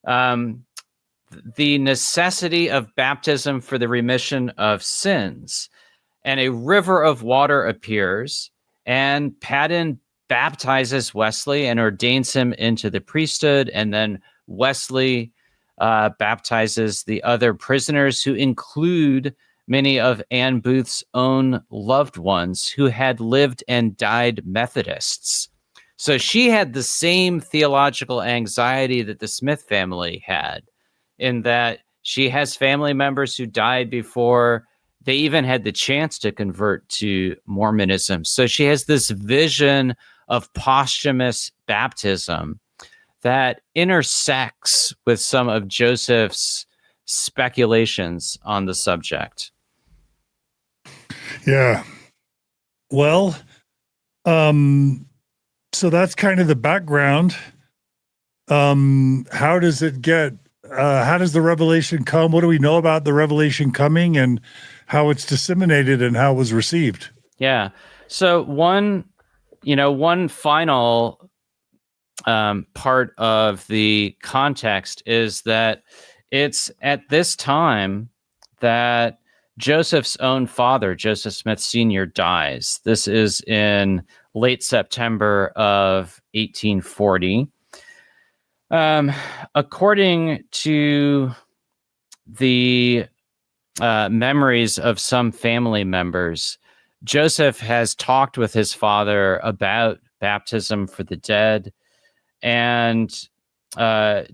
the necessity of baptism for the remission of sins. And a river of water appears, and Padden baptizes Wesley and ordains him into the priesthood. And then Wesley baptizes the other prisoners, who include many of Anne Booth's own loved ones who had lived and died Methodists. So she had the same theological anxiety that the Smith family had, in that she has family members who died before they even had the chance to convert to Mormonism. So she has this vision of posthumous baptism that intersects with some of Joseph's speculations on the subject. Yeah. Well, so that's kind of the background. How does it get, how does the revelation come? What do we know about the revelation coming and how it's disseminated and how it was received? Yeah. So one final part of the context is that it's at this time that Joseph's own father, Joseph Smith Sr., dies. This is in late September of 1840. According to the memories of some family members, Joseph has talked with his father about baptism for the dead, and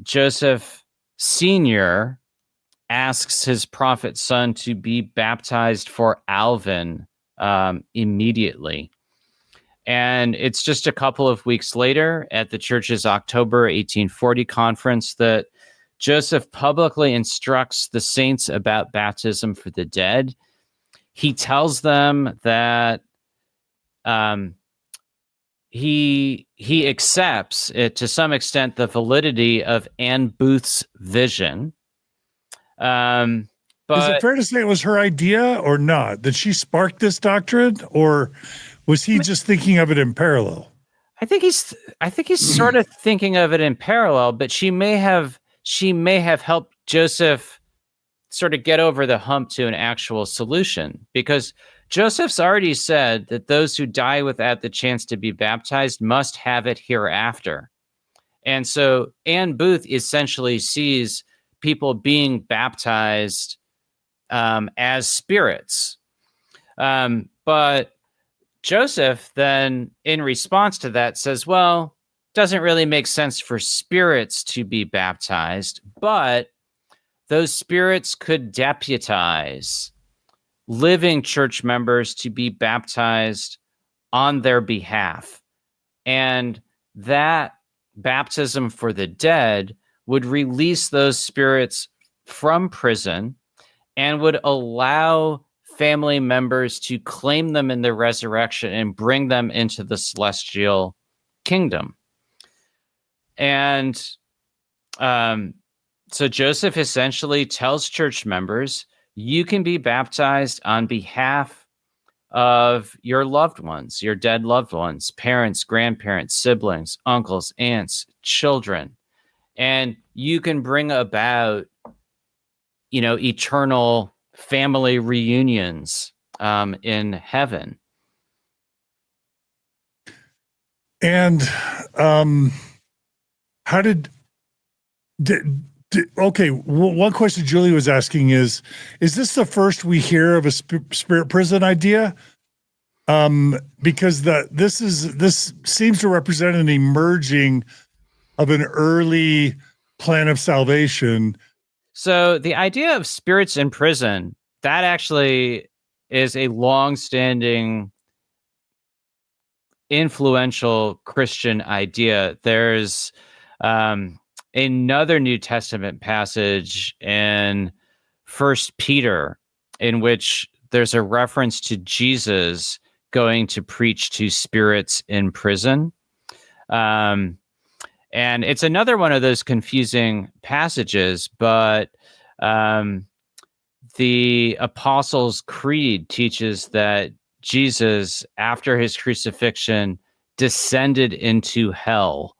Joseph Sr. asks his prophet son to be baptized for Alvin immediately. And it's just a couple of weeks later at the church's October 1840 conference that Joseph publicly instructs the saints about baptism for the dead. He tells them that he accepts it to some extent the validity of Anne Booth's vision. But is it fair to say it was her idea or not? That she sparked this doctrine, or was he just thinking of it in parallel? I think he's sort of thinking of it in parallel, but she may have helped Joseph sort of get over the hump to an actual solution, because Joseph's already said that those who die without the chance to be baptized must have it hereafter. And so Anne Booth essentially sees people being baptized as spirits. But Joseph then, in response to that, says, well, doesn't really make sense for spirits to be baptized, but those spirits could deputize living church members to be baptized on their behalf. And that baptism for the dead would release those spirits from prison and would allow family members to claim them in the resurrection and bring them into the celestial kingdom. And so Joseph essentially tells church members, you can be baptized on behalf of your loved ones, your dead loved ones, parents, grandparents, siblings, uncles, aunts, children. And you can bring about, eternal family reunions in heaven. And how did okay, one question Julie was asking is this the first we hear of a spirit prison idea? Because this seems to represent an emerging of an early plan of salvation. So the idea of spirits in prison, that actually is a long-standing, influential Christian idea. There's another New Testament passage in 1 Peter in which there's a reference to Jesus going to preach to spirits in prison. And it's another one of those confusing passages, but the Apostles' Creed teaches that Jesus, after his crucifixion, descended into hell.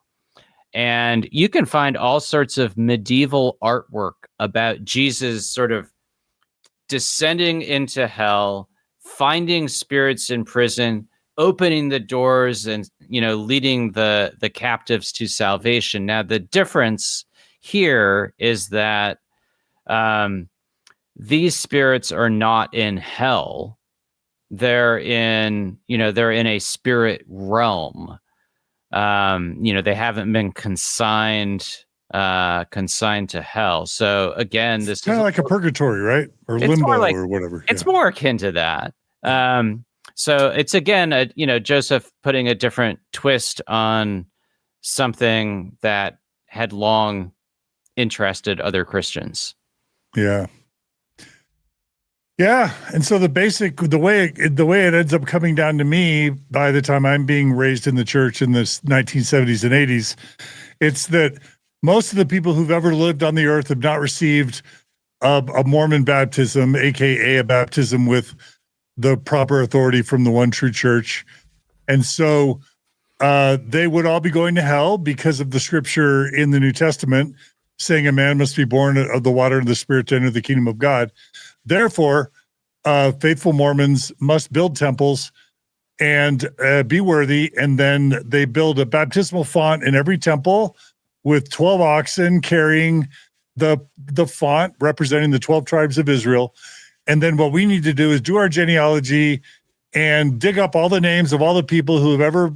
And you can find all sorts of medieval artwork about Jesus sort of descending into hell, finding spirits in prison, opening the doors and, leading the captives to salvation. Now, the difference here is that these spirits are not in hell. They're in a spirit realm. They haven't been consigned to hell. So again, this kind is of like a purgatory, right? Or it's more limbo like, or whatever. it's more akin to that. So it's again, Joseph putting a different twist on something that had long interested other Christians. Yeah. Yeah. And so the way it ends up coming down to me by the time I'm being raised in the church in the 1970s and 80s, it's that most of the people who've ever lived on the earth have not received a Mormon baptism, aka a baptism with the proper authority from the one true church. And so they would all be going to hell because of the scripture in the New Testament saying a man must be born of the water and the spirit to enter the kingdom of God. Therefore, faithful Mormons must build temples and be worthy. And then they build a baptismal font in every temple with 12 oxen carrying the font representing the 12 tribes of Israel. And then what we need to do is do our genealogy and dig up all the names of all the people who have ever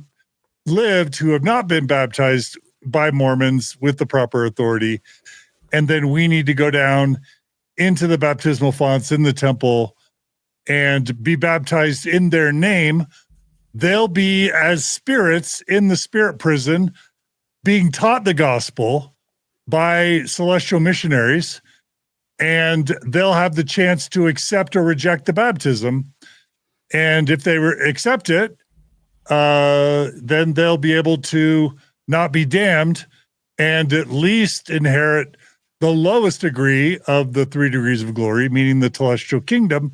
lived who have not been baptized by Mormons with the proper authority. And then we need to go down into the baptismal fonts in the temple and be baptized in their name. They'll be as spirits in the spirit prison being taught the gospel by celestial missionaries, and they'll have the chance to accept or reject the baptism. And if they accept it, then they'll be able to not be damned and at least inherit the lowest degree of the 3 degrees of glory, meaning the celestial kingdom.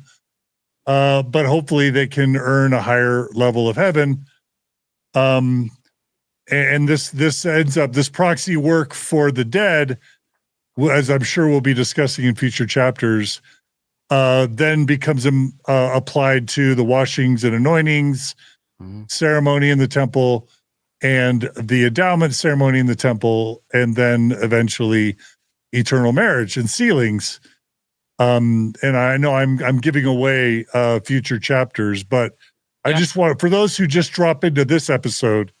But hopefully they can earn a higher level of heaven. And this ends up, this proxy work for the dead, as I'm sure we'll be discussing in future chapters, then becomes applied to the washings and anointings ceremony in the temple and the endowment ceremony in the temple, and then eventually eternal marriage and sealings. And I know I'm giving away future chapters, but I just want, for those who just drop into this episode,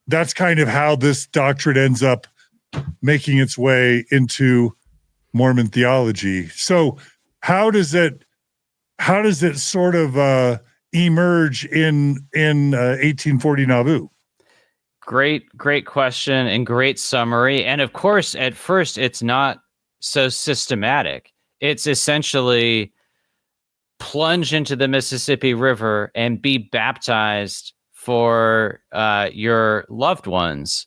that's kind of how this doctrine ends up making its way into Mormon theology. So how does it sort of emerge in 1840 Nauvoo? Great question and great summary. And of course, at first, it's not so systematic. It's essentially plunge into the Mississippi River and be baptized for your loved ones.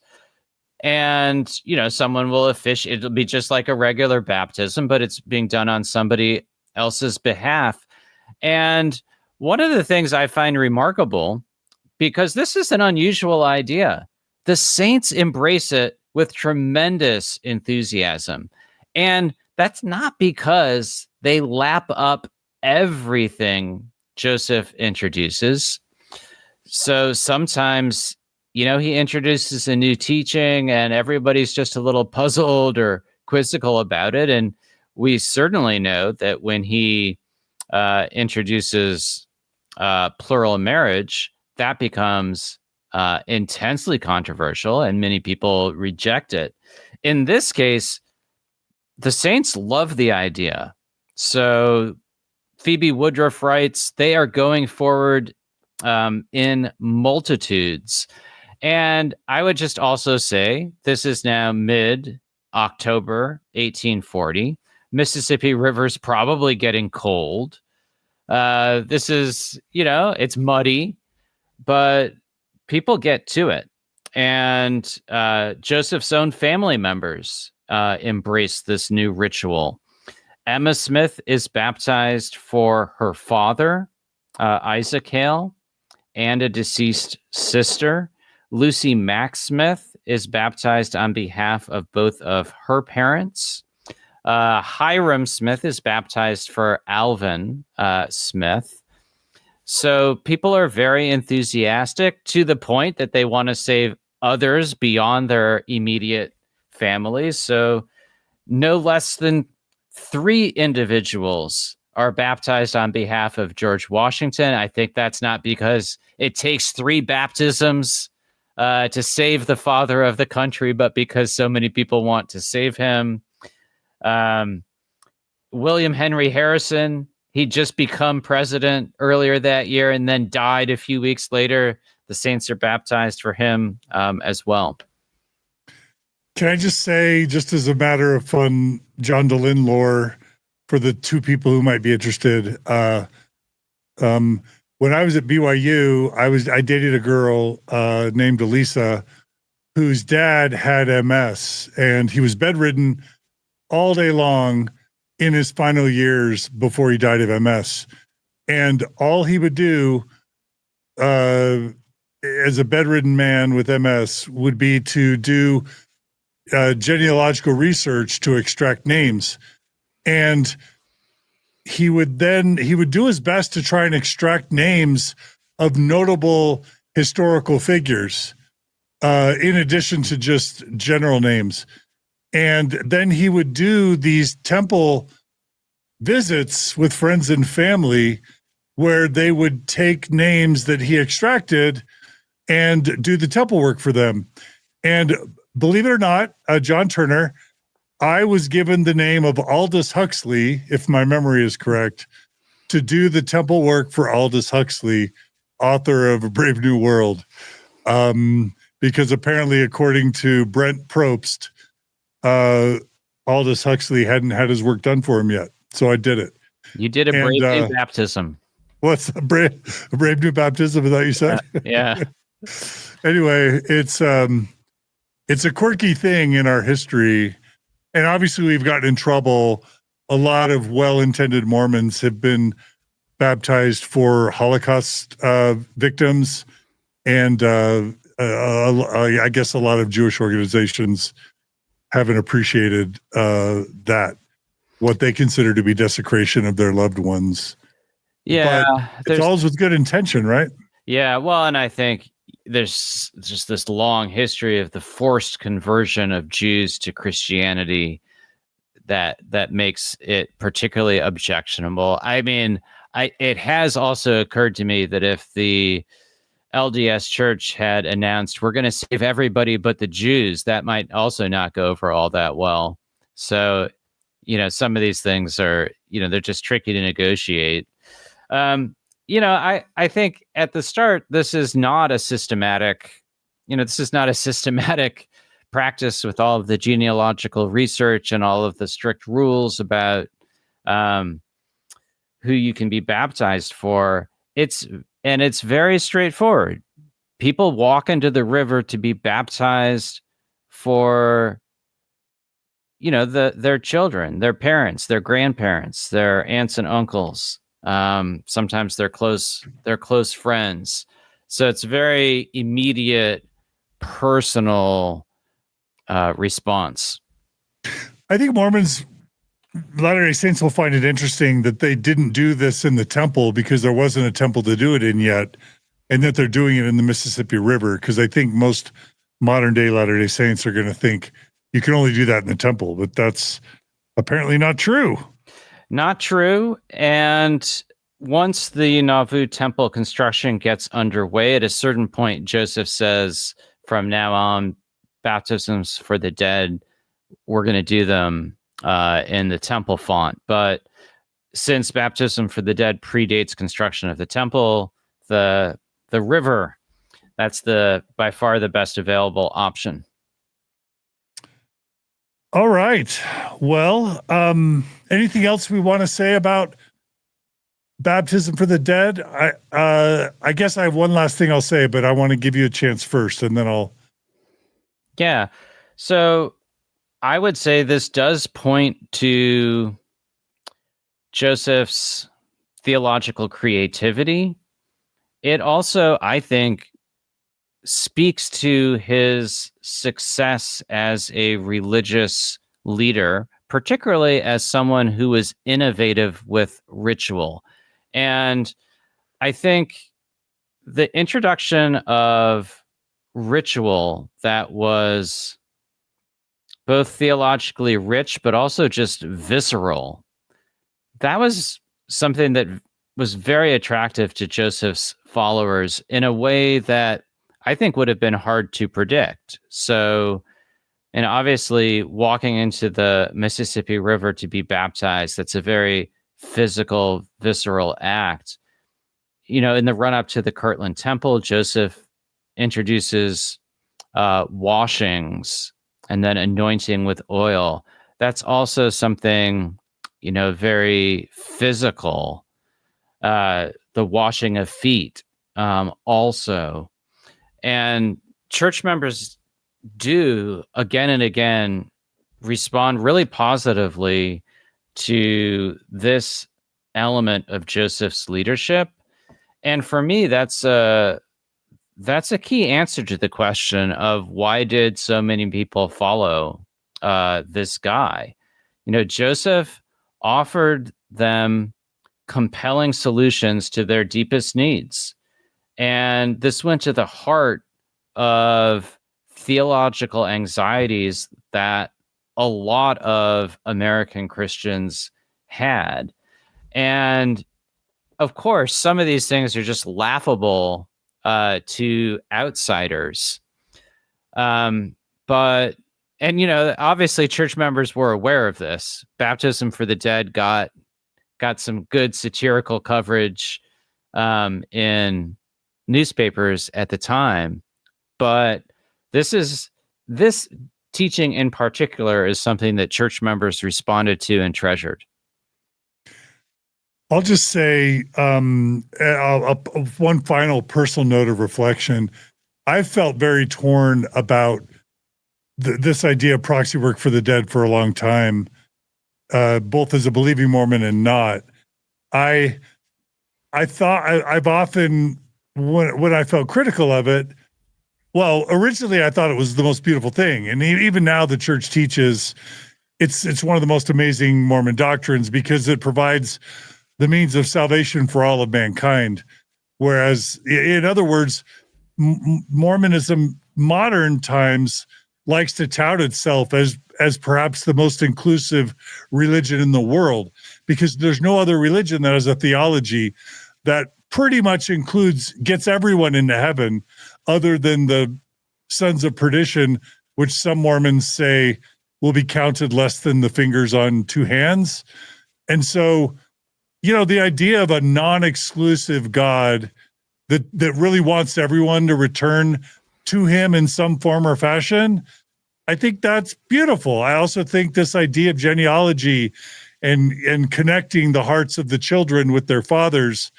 And, someone will officiate. It'll be just like a regular baptism, but it's being done on somebody else's behalf. And one of the things I find remarkable, because this is an unusual idea, the saints embrace it with tremendous enthusiasm. And that's not because they lap up everything Joseph introduces. So sometimes, he introduces a new teaching and everybody's just a little puzzled or quizzical about it. And we certainly know that when he introduces plural marriage, that becomes intensely controversial and many people reject it. In this case, the saints love the idea. So Phoebe Woodruff writes, they are going forward in multitudes. And I would just also say, this is now mid-October 1840. Mississippi River's probably getting cold. This is, it's muddy, but people get to it. And Joseph's own family members embrace this new ritual. Emma Smith is baptized for her father, Isaac Hale, and a deceased sister. Lucy Mack Smith is baptized on behalf of both of her parents. Hiram Smith is baptized for Alvin Smith. So people are very enthusiastic to the point that they want to save others beyond their immediate families. So no less than 3 individuals are baptized on behalf of George Washington. I think that's not because it takes 3 baptisms to save the father of the country, but because so many people want to save him. William Henry Harrison, he'd just become president earlier that year and then died a few weeks later. The saints are baptized for him as well. Can I just say, just as a matter of fun, John DeLynn lore for the two people who might be interested? When I was at BYU, I dated a girl named Elisa, whose dad had MS, and he was bedridden all day long in his final years before he died of MS. And all he would do as a bedridden man with MS would be to do genealogical research to extract names. And he would do his best to try and extract names of notable historical figures, in addition to just general names. And then he would do these temple visits with friends and family where they would take names that he extracted and do the temple work for them. And believe it or not, John Turner, I was given the name of Aldous Huxley, if my memory is correct, to do the temple work for Aldous Huxley, author of A Brave New World. Because apparently, according to Brent Probst, Aldous Huxley hadn't had his work done for him yet. So I did it. You did a brave new baptism. What's a brave new baptism? Is that you said? Yeah. Anyway, it's a quirky thing in our history. And obviously we've gotten in trouble. A lot of well-intended Mormons have been baptized for Holocaust victims. And I guess a lot of Jewish organizations haven't appreciated that, what they consider to be desecration of their loved ones. Yeah. But it's always with good intention, right? Yeah. Well, and I think there's just this long history of the forced conversion of Jews to Christianity that makes it particularly objectionable. I mean, it has also occurred to me that if the LDS Church had announced we're going to save everybody but the Jews, that might also not go over all that well. So, some of these things are, they're just tricky to negotiate. I think at the start, this is not a systematic practice with all of the genealogical research and all of the strict rules about who you can be baptized for. It's very straightforward. People walk into the river to be baptized for, their children, their parents, their grandparents, their aunts and uncles. Sometimes they're close friends. So it's very immediate, personal response. I think Mormons, Latter-day Saints will find it interesting that they didn't do this in the temple because there wasn't a temple to do it in yet, and that they're doing it in the Mississippi River, because I think most modern day Latter-day Saints are going to think you can only do that in the temple, but that's apparently not true. Not true. And once the Nauvoo temple construction gets underway, at a certain point, Joseph says, from now on, baptisms for the dead, we're going to do them in the temple font. But since baptism for the dead predates construction of the temple, the river, that's by far the best available option. All right. Well, anything else we want to say about baptism for the dead? I guess I have one last thing I'll say, but I want to give you a chance first, and then I'll. Yeah. So I would say this does point to Joseph's theological creativity. It also, I think, speaks to his success as a religious leader, particularly as someone who was innovative with ritual. And I think the introduction of ritual that was both theologically rich, but also just visceral, that was something that was very attractive to Joseph's followers in a way that I think would have been hard to predict. So, and obviously walking into the Mississippi River to be baptized, that's a very physical, visceral act. In the run up to the Kirtland Temple, Joseph introduces washings and then anointing with oil. That's also something, very physical. The washing of feet also. And church members do again and again respond really positively to this element of Joseph's leadership. And for me, that's a key answer to the question of why did so many people follow this guy? Joseph offered them compelling solutions to their deepest needs. And this went to the heart of theological anxieties that a lot of American Christians had. And of course, some of these things are just laughable to outsiders. Obviously church members were aware of this. Baptism for the dead got some good satirical coverage in newspapers at the time. But this teaching in particular is something that church members responded to and treasured. I'll just say one final personal note of reflection. I felt very torn about this idea of proxy work for the dead for a long time, both as a believing Mormon and not. I thought I've often, when I felt critical of it, well, originally I thought it was the most beautiful thing. And even now the church teaches it's one of the most amazing Mormon doctrines because it provides the means of salvation for all of mankind. Whereas, in other words, Mormonism, modern times, likes to tout itself as perhaps the most inclusive religion in the world, because there's no other religion that has a theology that pretty much gets everyone into heaven, other than the sons of perdition, which some Mormons say will be counted less than the fingers on two hands. And so, the idea of a non-exclusive God that really wants everyone to return to him in some form or fashion, I think that's beautiful. I also think this idea of genealogy and connecting the hearts of the children with their fathers,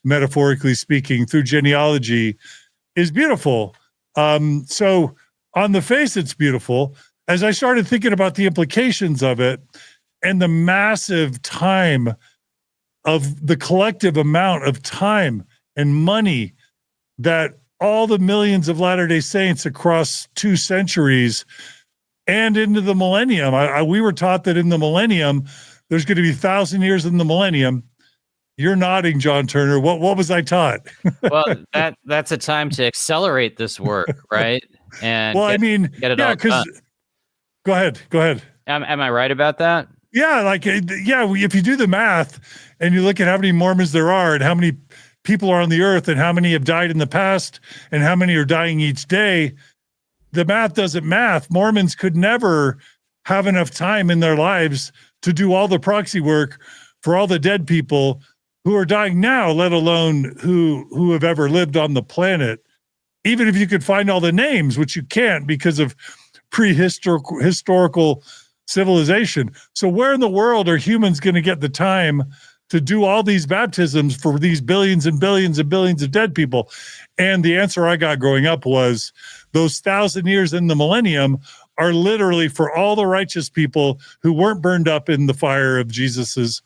metaphorically speaking, through genealogy is beautiful. So on the face, it's beautiful. As I started thinking about the implications of it and the massive time of the collective amount of time and money that all the millions of Latter-day Saints across 2 centuries and into the millennium. We were taught that in the millennium, there's going to be 1,000 years in the millennium. You're nodding, John Turner. What was I taught? Well, that's a time to accelerate this work, right? And get it all done. Go ahead. Am I right about that? Yeah, if you do the math and you look at how many Mormons there are and how many people are on the earth and how many have died in the past and how many are dying each day, the math doesn't math. Mormons could never have enough time in their lives to do all the proxy work for all the dead people who are dying now, let alone who have ever lived on the planet. Even if you could find all the names, which you can't because of historical civilization. So where in the world are humans going to get the time to do all these baptisms for these billions and billions and billions of dead people? And the answer I got growing up was those 1,000 years in the millennium are literally for all the righteous people who weren't burned up in the fire of Jesus's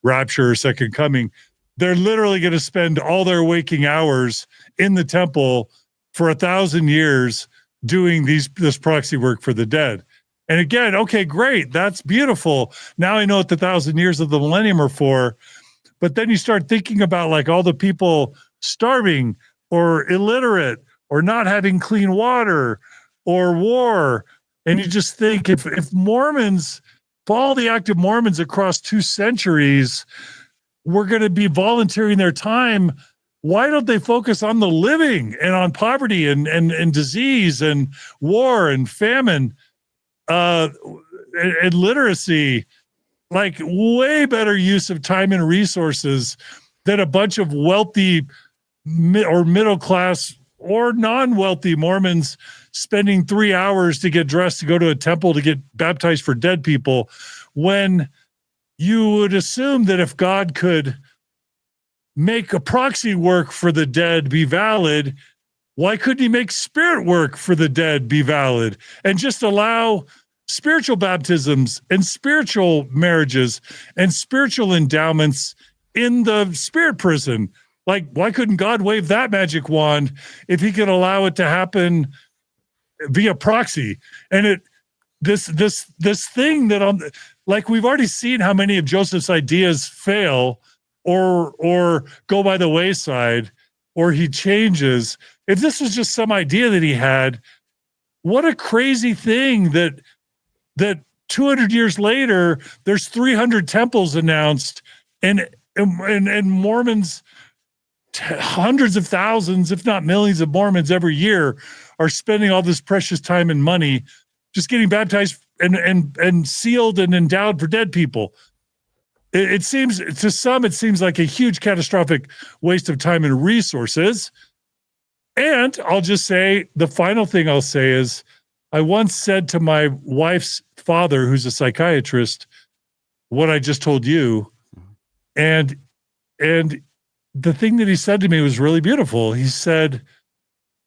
rapture or second coming. They're literally going to spend all their waking hours in the temple for 1,000 years doing this proxy work for the dead. And again, okay, great. That's beautiful. Now I know what the 1,000 years of the millennium are for. But then you start thinking about like all the people starving or illiterate or not having clean water or war. And you just think if Mormons, if all the active Mormons across 2 centuries were going to be volunteering their time Why don't they focus on the living and on poverty and disease and war and famine, and literacy? Like, way better use of time and resources than a bunch of wealthy or middle class or non-wealthy Mormons spending 3 hours to get dressed to go to a temple to get baptized for dead people, when you would assume that if God could make a proxy work for the dead be valid, why couldn't he make spirit work for the dead be valid and just allow spiritual baptisms and spiritual marriages and spiritual endowments in the spirit prison? Like, why couldn't God wave that magic wand if he could allow it to happen via proxy? And this thing that like, we've already seen how many of Joseph's ideas fail or go by the wayside, or he changes. If this was just some idea that he had, what a crazy thing that 200 years later, there's 300 temples announced, and Mormons, hundreds of thousands, if not millions of Mormons every year are spending all this precious time and money just getting baptized and sealed and endowed for dead people. It seems, to some, it seems like a huge catastrophic waste of time and resources. And I'll just say, the final thing I'll say is, I once said to my wife's father, who's a psychiatrist, what I just told you. And the thing that he said to me was really beautiful. He said,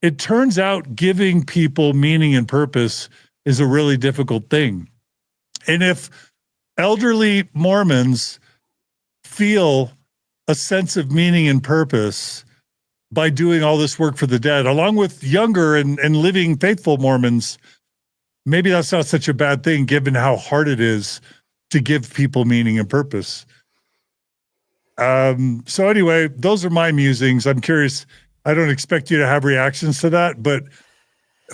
it turns out giving people meaning and purpose is a really difficult thing. And if elderly Mormons feel a sense of meaning and purpose by doing all this work for the dead, along with younger and living faithful Mormons, maybe that's not such a bad thing, given how hard it is to give people meaning and purpose. So anyway, those are my musings. I'm curious. I don't expect you to have reactions to that, but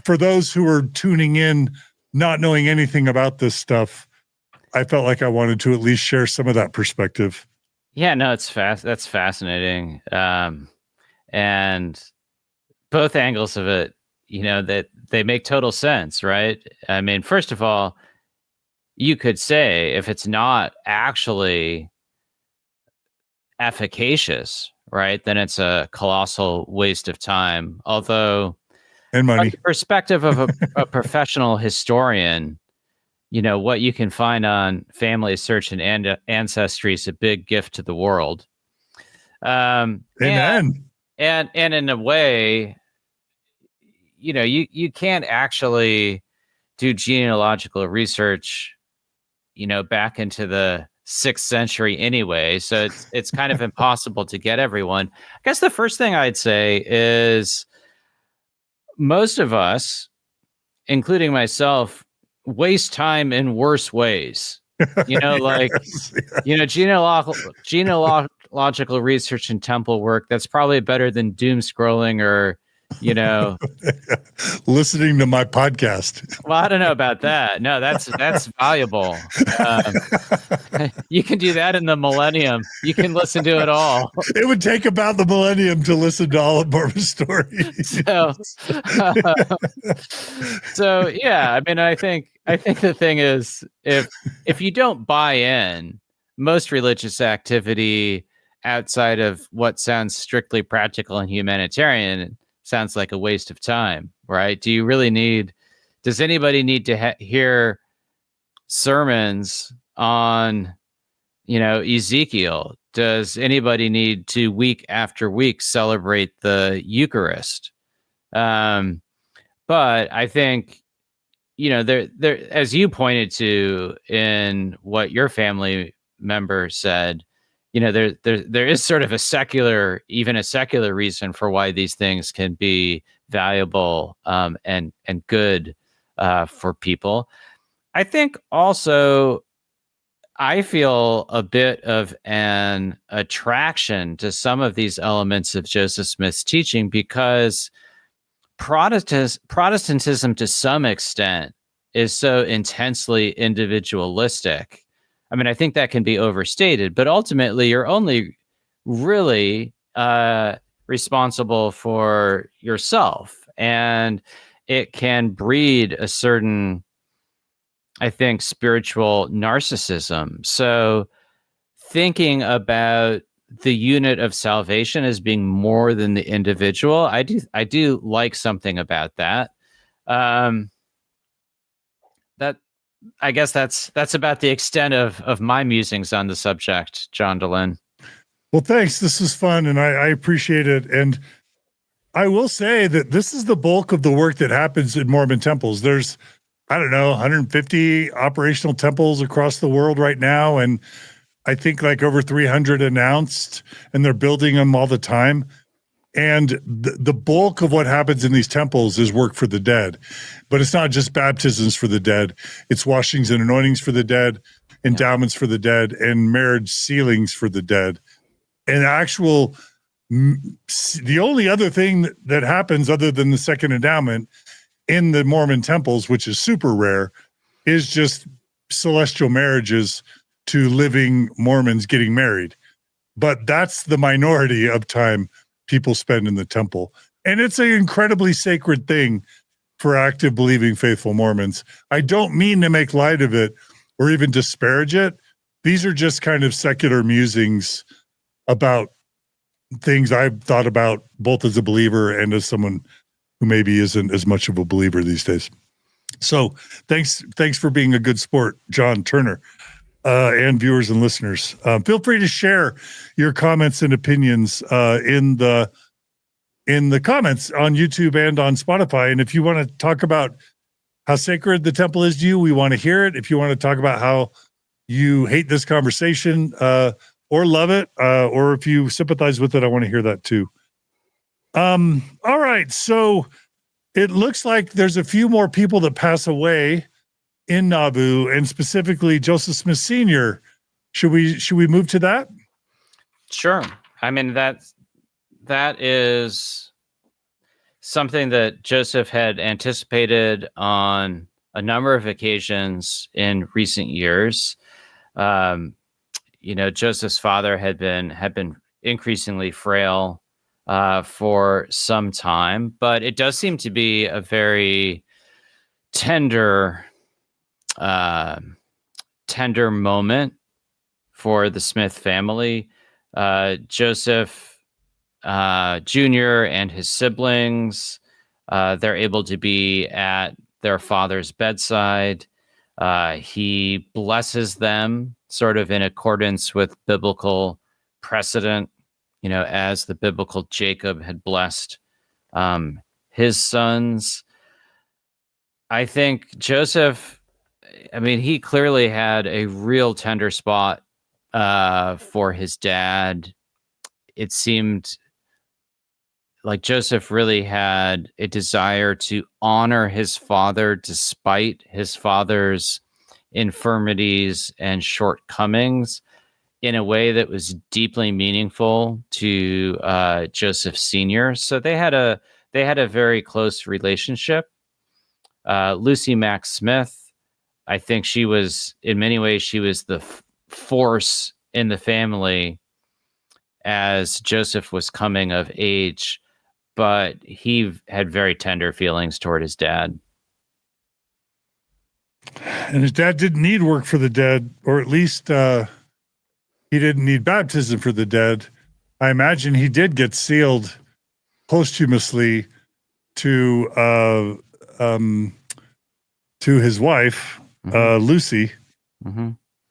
for those who are tuning in, not knowing anything about this stuff, I felt like I wanted to at least share some of that perspective. Yeah, no, that's fascinating. And both angles of it, that they make total sense, right? I mean, first of all, you could say, if it's not actually efficacious, right, then it's a colossal waste of time. Although, and money. from the perspective of a professional historian, what you can find on Family Search and Ancestry is a big gift to the world. Amen. And in a way, you can't actually do genealogical research, back into the 6th century anyway. So it's kind of impossible to get everyone. I guess the first thing I'd say is, most of us, including myself, waste time in worse ways. Like, genealogical research and temple work, that's probably better than doom scrolling or, listening to my podcast. Well, I don't know about that. No, that's valuable. You can do that in the millennium. You can listen to it all. It would take about the millennium to listen to all of Mormon's stories. So yeah, I mean, I think the thing is, if you don't buy in, most religious activity outside of what sounds strictly practical and humanitarian sounds like a waste of time, right? Does anybody need to hear sermons on, Ezekiel? Does anybody need to week after week celebrate the Eucharist? But I think, there, as you pointed to in what your family member said, there is sort of a secular reason for why these things can be valuable and good for people. I think also, I feel a bit of an attraction to some of these elements of Joseph Smith's teaching, because Protestantism to some extent is so intensely individualistic. I mean, I think that can be overstated, but ultimately you're only really responsible for yourself, and it can breed a certain, I think, spiritual narcissism. So thinking about the unit of salvation as being more than the individual, I do like something about that. That I guess that's about the extent of my musings on the subject, John Dehlin. Well, thanks. This was fun, and I appreciate it. And I will say that this is the bulk of the work that happens in Mormon temples. There's, I don't know, 150 operational temples across the world right now, and I think like over 300 announced, and they're building them all the time. And the bulk of what happens in these temples is work for the dead. But it's not just baptisms for the dead. It's washings and anointings for the dead, endowments for the dead, and marriage sealings for the dead. And the only other thing that happens other than the second endowment in the Mormon temples, which is super rare, is just celestial marriages to living Mormons getting married. But that's the minority of time people spend in the temple. And it's an incredibly sacred thing for active, believing, faithful Mormons. I don't mean to make light of it or even disparage it. These are just kind of secular musings about things I've thought about both as a believer and as someone who maybe isn't as much of a believer these days. So thanks for being a good sport, John Turner, and viewers and listeners. Feel free to share your comments and opinions in the comments on YouTube and on Spotify. And if you want to talk about how sacred the temple is to you, we want to hear it. If you want to talk about how you hate this conversation or love it, or if you sympathize with it, I want to hear that too. All right. So it looks like there's a few more people that pass away in Nauvoo, and specifically Joseph Smith Sr. Should we move to that? Sure. I mean, that is something that Joseph had anticipated on a number of occasions in recent years. Joseph's father had been increasingly frail for some time, but it does seem to be a very tender moment for the Smith family. Joseph Jr. and his siblings, they're able to be at their father's bedside. He blesses them sort of in accordance with biblical precedent, as the biblical Jacob had blessed his sons. I think Joseph, he clearly had a real tender spot for his dad. It seemed like Joseph really had a desire to honor his father despite his father's infirmities and shortcomings in a way that was deeply meaningful to Joseph Sr. So they had a very close relationship. Lucy Mack Smith, I think in many ways, she was the force in the family as Joseph was coming of age, but he had very tender feelings toward his dad. And his dad didn't need work for the dead, or at least he didn't need baptism for the dead. I imagine he did get sealed posthumously to his wife, Lucy,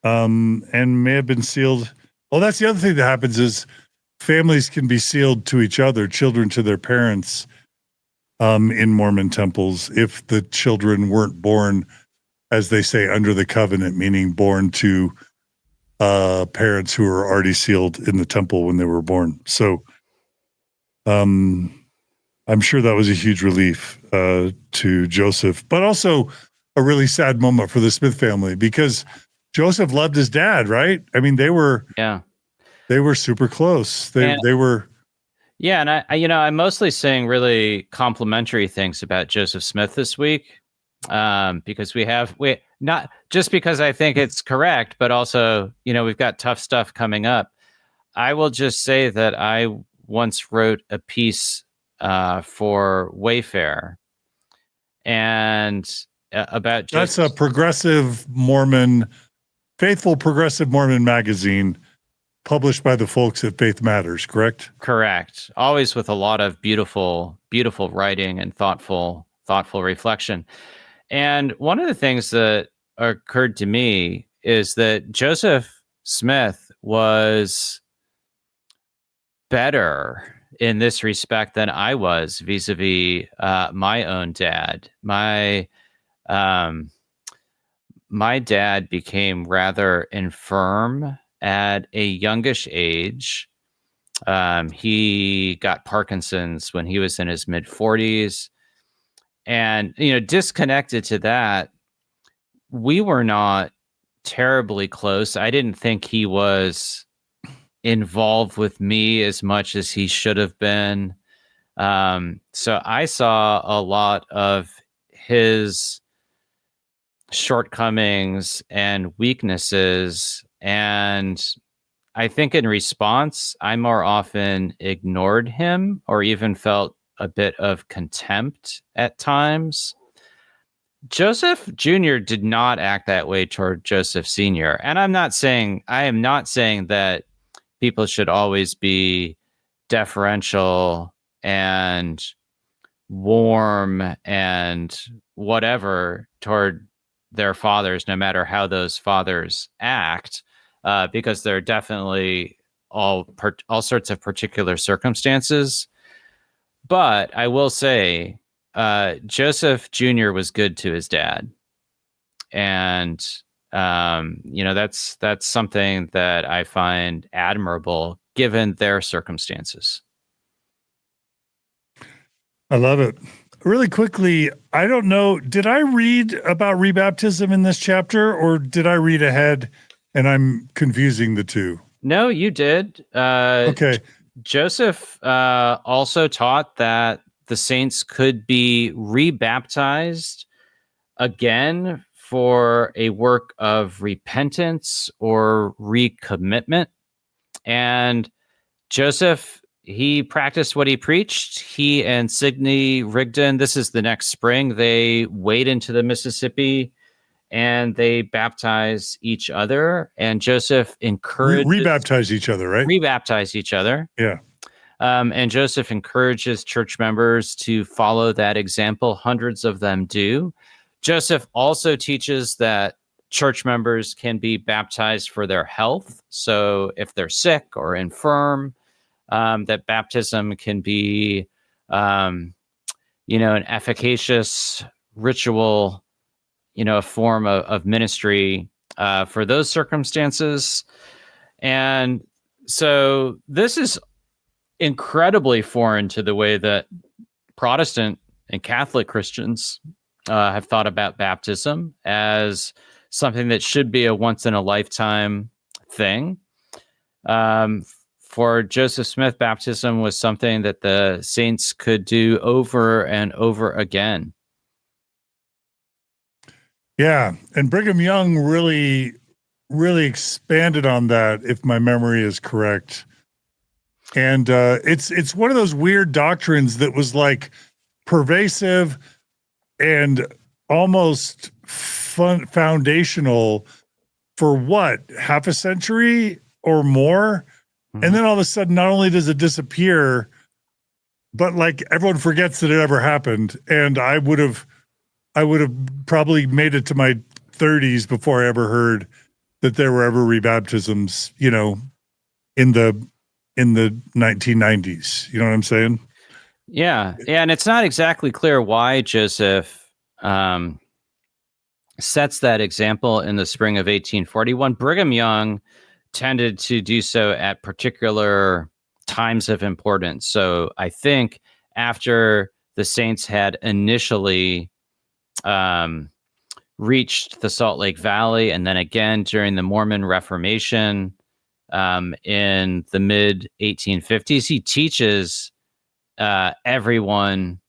and may have been sealed. Oh, that's the other thing that happens is families can be sealed to each other, children to their parents, in Mormon temples, if the children weren't born, as they say, under the covenant, meaning born to parents who were already sealed in the temple when they were born. So I'm sure that was a huge relief to Joseph, but also a really sad moment for the Smith family, because Joseph loved his dad, right? I mean, they were super close. They were. Yeah. And I'm mostly saying really complimentary things about Joseph Smith this week, because we not just because I think it's correct, but also, we've got tough stuff coming up. I will just say that I once wrote a piece for Wayfair, and about That's a faithful progressive Mormon magazine published by the folks at Faith Matters, correct? Correct. Always with a lot of beautiful writing and thoughtful reflection. And one of the things that occurred to me is that Joseph Smith was better in this respect than I was vis-a-vis my own dad. My dad became rather infirm at a youngish age. He got Parkinson's when he was in his mid-40s. And, disconnected to that, we were not terribly close. I didn't think he was involved with me as much as he should have been. So I saw a lot of his shortcomings and weaknesses, and I think in response, I more often ignored him or even felt a bit of contempt at times. Joseph Jr. did not act that way toward Joseph Sr. And I am not saying that people should always be deferential and warm and whatever toward their fathers, no matter how those fathers act, because there are definitely all sorts of particular circumstances. But I will say, Joseph Jr. was good to his dad, and that's something that I find admirable given their circumstances. I love it. Really quickly, I don't know, did I read about rebaptism in this chapter, or did I read ahead and I'm confusing the two? No, you did. Okay. Joseph also taught that the saints could be rebaptized again for a work of repentance or recommitment. And Joseph, he practiced what he preached. He and Sidney Rigdon, this is the next spring, they wade into the Mississippi and they baptize each other. And Joseph encouraged rebaptize each other, right? Rebaptize each other. Yeah. And Joseph encourages church members to follow that example. Hundreds of them do. Joseph also teaches that church members can be baptized for their health. So if they're sick or infirm, that baptism can be, an efficacious ritual, a form of ministry for those circumstances. And so this is incredibly foreign to the way that Protestant and Catholic Christians have thought about baptism as something that should be a once-in-a-lifetime thing. For Joseph Smith, baptism was something that the saints could do over and over again. Yeah, and Brigham Young really, really expanded on that, if my memory is correct. And it's one of those weird doctrines that was like pervasive and almost foundational for half a century or more. Mm-hmm. And then all of a sudden, not only does it disappear, but like everyone forgets that it ever happened. And I would have probably made it to my 30s before I ever heard that there were ever rebaptisms, in the 1990s. You know what I'm saying? Yeah. And it's not exactly clear why Joseph sets that example in the spring of 1841. Brigham Young tended to do so at particular times of importance. So I think after the saints had initially reached the Salt Lake Valley, and then again during the Mormon Reformation in the mid 1850s, he teaches everyone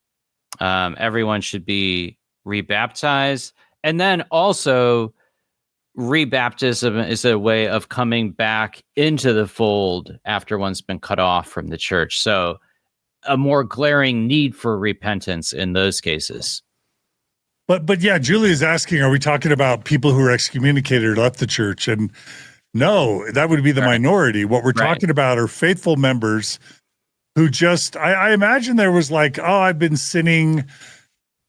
should be rebaptized, and then also rebaptism is a way of coming back into the fold after one's been cut off from the church. So a more glaring need for repentance in those cases. But yeah, Julie is asking, are we talking about people who are excommunicated or left the church? And no, that would be the minority. What we're talking about are faithful members who just, I imagine there was like, oh, I've been sinning.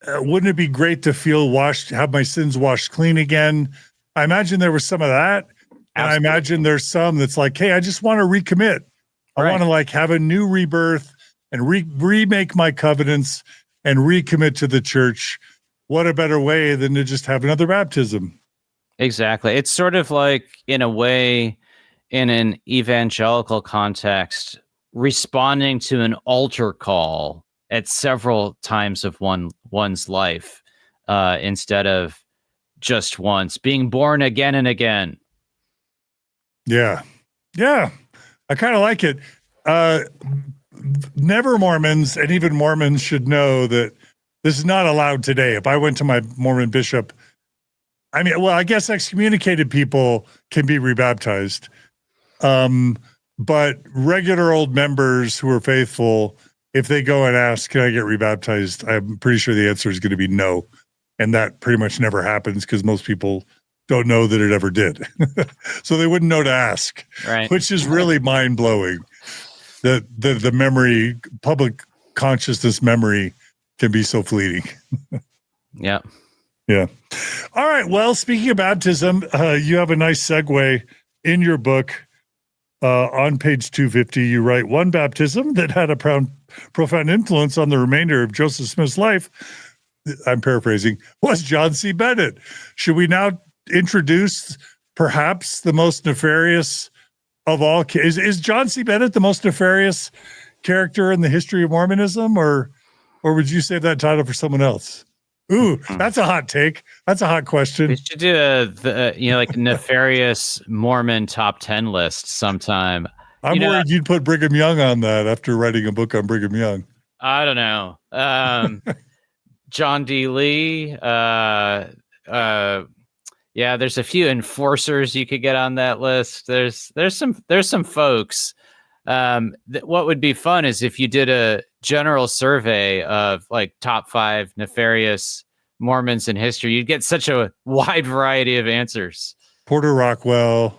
Wouldn't it be great to feel washed, have my sins washed clean again? I imagine there was some of that. And I imagine there's some that's like, hey, I just want to recommit. I want to like have a new rebirth and remake my covenants and recommit to the church. What a better way than to just have another baptism. Exactly. It's sort of like, in a way, in an evangelical context, responding to an altar call at several times of one's life, instead of just once, being born again and again. Yeah. I kind of like it. Never Mormons and even Mormons should know that this is not allowed today. If I went to my Mormon bishop, I mean, well, I guess excommunicated people can be rebaptized. But regular old members who are faithful, if they go and ask, can I get rebaptized? I'm pretty sure the answer is going to be no. And that pretty much never happens because most people don't know that it ever did. So they wouldn't know to ask, which is really mind blowing. The memory, public consciousness memory can be so fleeting. Yeah. All right. Well, speaking of baptism, you have a nice segue in your book. On page 250, you write, one baptism that had a profound influence on the remainder of Joseph Smith's life, I'm paraphrasing, was John C. Bennett. Should we now introduce perhaps the most nefarious of all? Is John C. Bennett the most nefarious character in the history of Mormonism, or would you save that title for someone else? Ooh, that's a hot take. That's a hot question. We should do like nefarious Mormon top 10 list sometime. I'm worried you'd put Brigham Young on that after writing a book on Brigham Young. I don't know. John D. Lee. Yeah, there's a few enforcers you could get on that list. There's some folks. What would be fun is if you did a general survey of like top 5 nefarious Mormons in history, you'd get such a wide variety of answers. Porter Rockwell,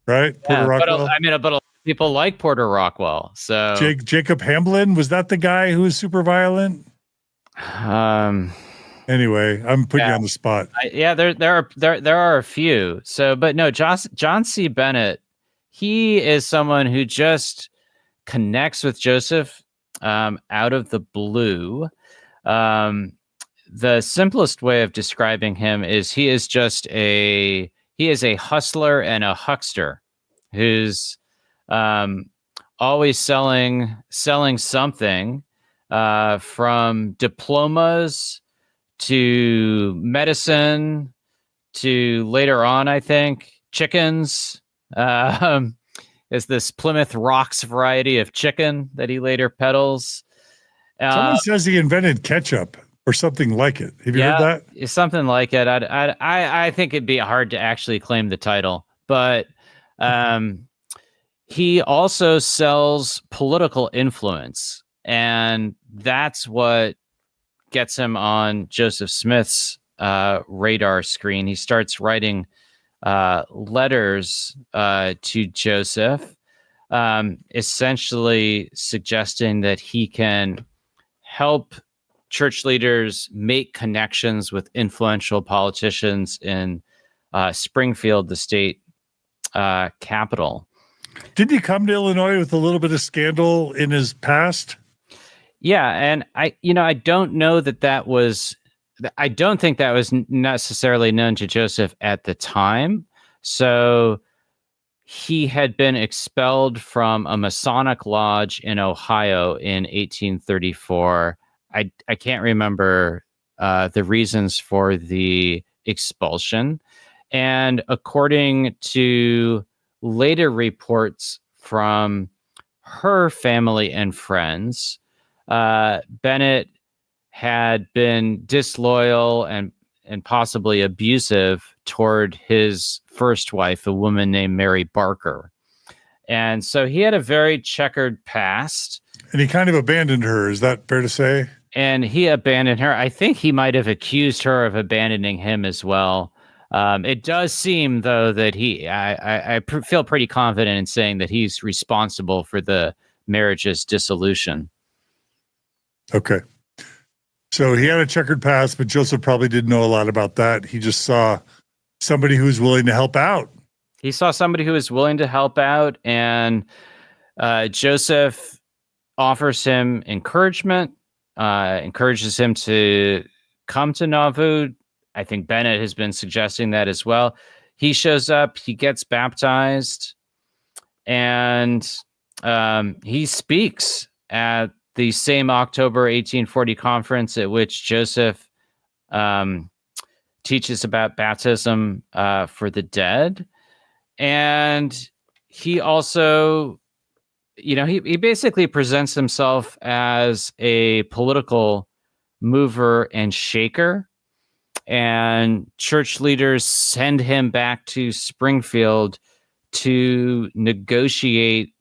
right? Porter Rockwell. But a lot of people like Porter Rockwell. So Jacob Hamblin, was that the guy who was super violent? Anyway, I'm putting you on the spot. There are a few. So, but no, John C. Bennett, he is someone who just connects with Joseph out of the blue. The simplest way of describing him is he is a hustler and a huckster who's always selling something, from diplomas to medicine to later on, I think, chickens. Is this Plymouth Rocks variety of chicken that he later peddles. Someone says he invented ketchup or something like it. Have you heard that? Something like it. I think it'd be hard to actually claim the title, but he also sells political influence, and that's what gets him on Joseph Smith's radar screen. He starts writing letters to Joseph, essentially suggesting that he can help church leaders make connections with influential politicians in Springfield, the state capital. Didn't he come to Illinois with a little bit of scandal in his past? Yeah, and I don't know that was. I don't think that was necessarily known to Joseph at the time. So he had been expelled from a Masonic lodge in Ohio in 1834. I can't remember the reasons for the expulsion. And according to later reports from her family and friends, Bennett had been disloyal and possibly abusive toward his first wife, a woman named Mary Barker. And so he had a very checkered past. And he kind of abandoned her. Is that fair to say? And he abandoned her. I think he might have accused her of abandoning him as well. It does seem, though, that I feel pretty confident in saying that he's responsible for the marriage's dissolution. Okay. So he had a checkered past, but Joseph probably didn't know a lot about that. He just saw somebody who was willing to help out. He saw somebody who was willing to help out, and Joseph offers him encouragement, encourages him to come to Nauvoo. I think Bennett has been suggesting that as well. He shows up, he gets baptized, and he speaks at the same October 1840 conference at which Joseph teaches about baptism for the dead. And he also, he basically presents himself as a political mover and shaker. And church leaders send him back to Springfield to negotiate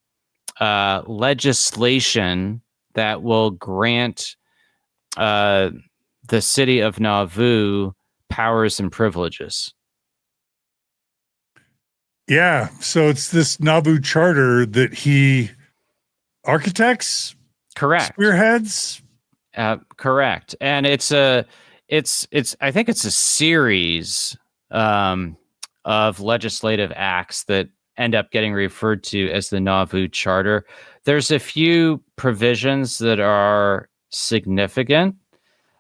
legislation that will grant the city of Nauvoo powers and privileges. Yeah, so it's this Nauvoo charter that he architects, correct, spearheads, correct, and it's I think it's a series of legislative acts that end up getting referred to as the Nauvoo Charter. There's a few provisions that are significant.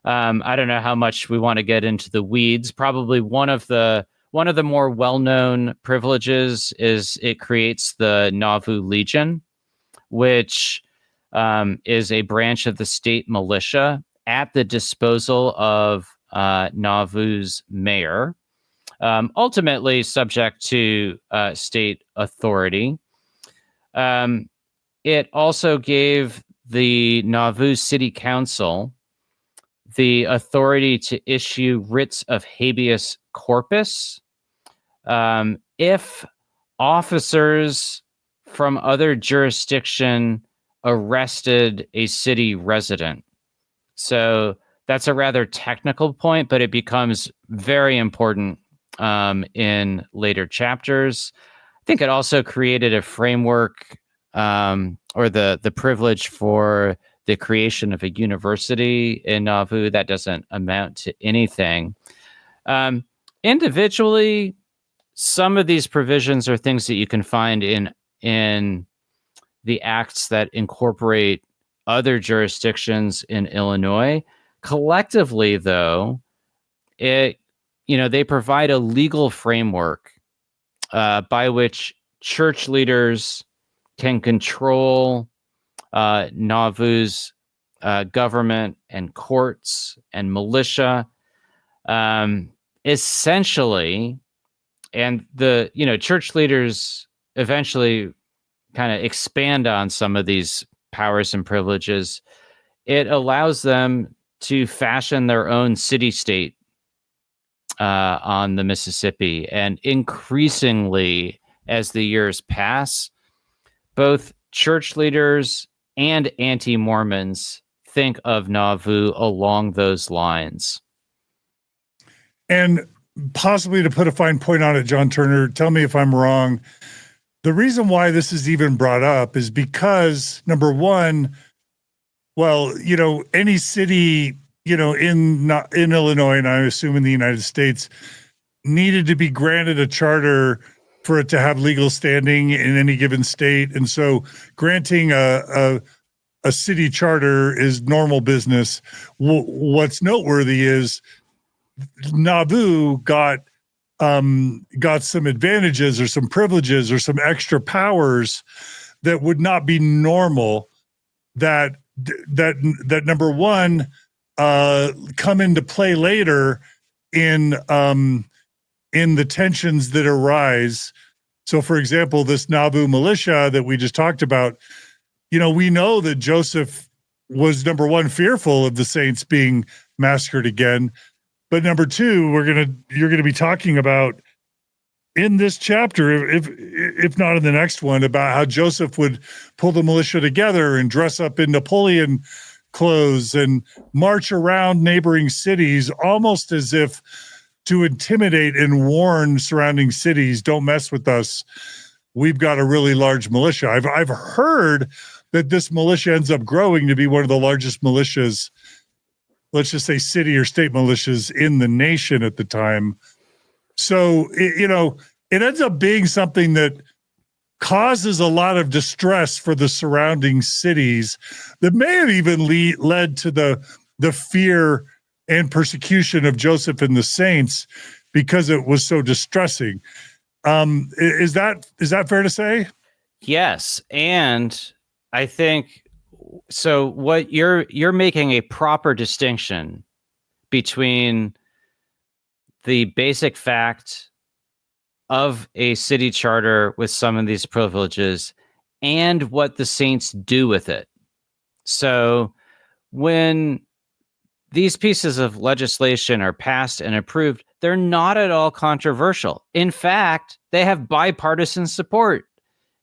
I don't know how much we want to get into the weeds. Probably one of the more well-known privileges is it creates the Nauvoo Legion, which is a branch of the state militia at the disposal of Nauvoo's mayor, ultimately subject to state authority. It also gave the Nauvoo City Council the authority to issue writs of habeas corpus if officers from other jurisdiction arrested a city resident. So that's a rather technical point, but it becomes very important in later chapters. I think it also created a framework or the privilege for the creation of a university in Nauvoo. That doesn't amount to anything. Individually, some of these provisions are things that you can find in the acts that incorporate other jurisdictions in Illinois. Collectively, though, they provide a legal framework by which church leaders can control Nauvoo's government and courts and militia, essentially. And the church leaders eventually kind of expand on some of these powers and privileges. It allows them to fashion their own city-state on the Mississippi. And increasingly, as the years pass, both church leaders and anti-Mormons think of Nauvoo along those lines. And possibly to put a fine point on it, John Turner, tell me if I'm wrong. The reason why this is even brought up is because, number one, well, any city, in Illinois, and I assume in the United States, needed to be granted a charter for it to have legal standing in any given state. And so granting a city charter is normal business. What's noteworthy is Nauvoo got some advantages or some privileges or some extra powers that would not be normal, that number one come into play later in the tensions that arise. So, for example, this Nauvoo Militia that we just talked about, we know that Joseph was, number one, fearful of the saints being massacred again. But number two, you're gonna be talking about in this chapter, if not in the next one, about how Joseph would pull the militia together and dress up in Napoleon clothes and march around neighboring cities, almost as if to intimidate and warn surrounding cities, don't mess with us. We've got a really large militia. I've heard that this militia ends up growing to be one of the largest militias, let's just say city or state militias in the nation at the time. So, it ends up being something that causes a lot of distress for the surrounding cities that may have even led to the fear and persecution of Joseph and the saints because it was so distressing. Is that fair to say? Yes, and I think so. What you're making a proper distinction between the basic fact of a city charter with some of these privileges and what the saints do with it. So when these pieces of legislation are passed and approved, they're not at all controversial. In fact, they have bipartisan support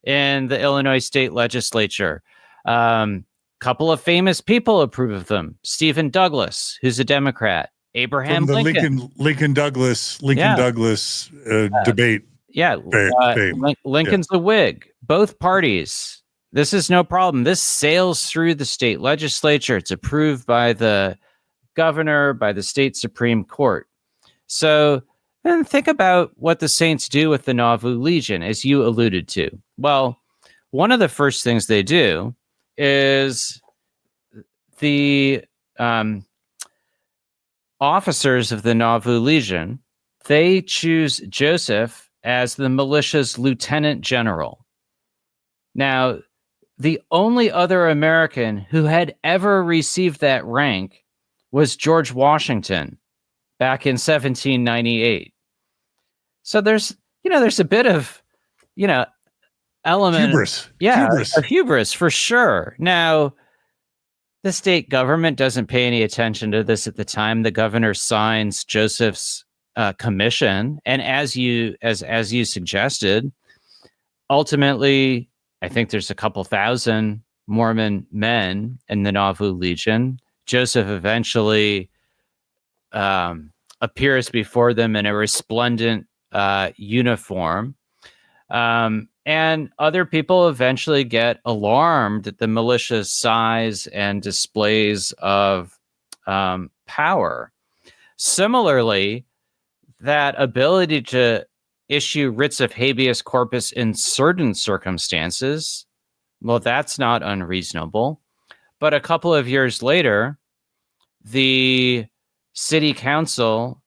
in the Illinois state legislature. Couple of famous people approve of them. Stephen Douglas, who's a Democrat. Abraham From the Lincoln. Lincoln Douglas debate. Yeah. Lincoln's a Whig. Both parties. This is no problem. This sails through the state legislature. It's approved by the governor, by the state Supreme Court. So then think about what the saints do with the Nauvoo Legion, as you alluded to. Well, one of the first things they do is the officers of the Nauvoo Legion, they choose Joseph as the militia's lieutenant general. Now, the only other American who had ever received that rank was George Washington back in 1798. So there's a bit of, element. Hubris. Of hubris for sure. Now, the state government doesn't pay any attention to this at the time. The governor signs Joseph's commission, and as you suggested, ultimately, I think there's a couple thousand Mormon men in the Nauvoo Legion. Joseph eventually appears before them in a resplendent uniform. And other people eventually get alarmed at the militia's size and displays of power. Similarly, that ability to issue writs of habeas corpus in certain circumstances, well, that's not unreasonable. But a couple of years later, the city council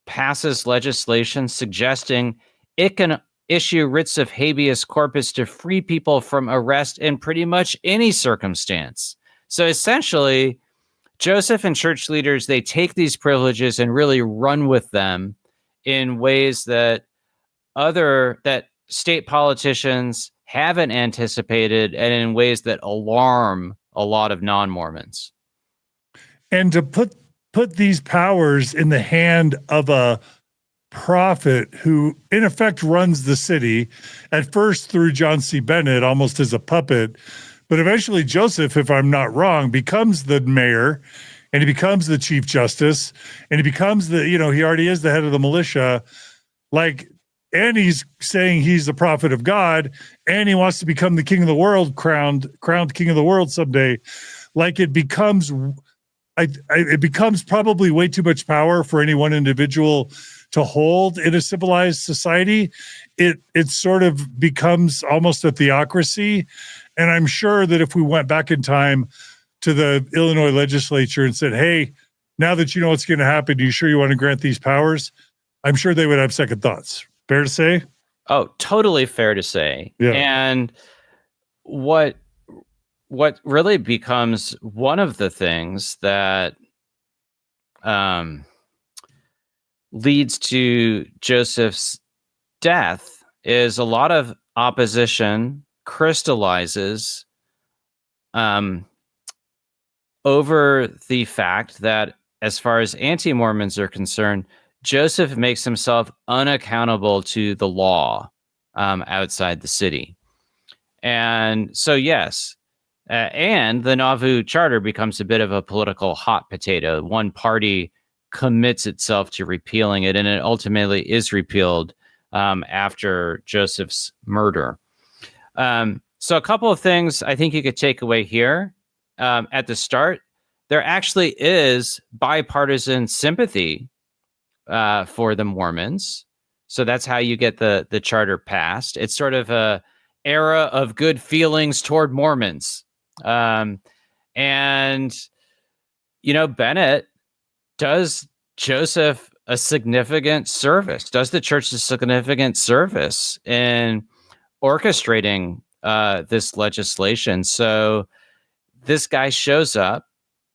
passes legislation suggesting it can issue writs of habeas corpus to free people from arrest in pretty much any circumstance. So essentially, Joseph and church leaders, they take these privileges and really run with them in ways that state politicians haven't anticipated, and in ways that alarm a lot of non-Mormons. And to put these powers in the hand of a prophet who in effect runs the city, at first through John C. Bennett, almost as a puppet, but eventually Joseph, if I'm not wrong, becomes the mayor, and he becomes the chief justice, and he becomes he already is the head of the militia, and he's saying he's the prophet of God, and he wants to become the king of the world, crowned king of the world someday. It becomes probably way too much power for any one individual to hold in a civilized society. It sort of becomes almost a theocracy. And I'm sure that if we went back in time to the Illinois legislature and said, hey, now that you know what's going to happen, are you sure you want to grant these powers? I'm sure they would have second thoughts. Fair to say? Oh, totally fair to say. Yeah. And what really becomes one of the things that leads to Joseph's death is a lot of opposition crystallizes over the fact that as far as anti-Mormons are concerned, Joseph makes himself unaccountable to the law outside the city. And so, yes, and the Nauvoo Charter becomes a bit of a political hot potato. One party commits itself to repealing it, and it ultimately is repealed after Joseph's murder. So a couple of things I think you could take away here. At the start, there actually is bipartisan sympathy for the Mormons. So that's how you get the charter passed. It's sort of a era of good feelings toward Mormons. And, Bennett does Joseph a significant service, does the church a significant service in orchestrating this legislation. So this guy shows up,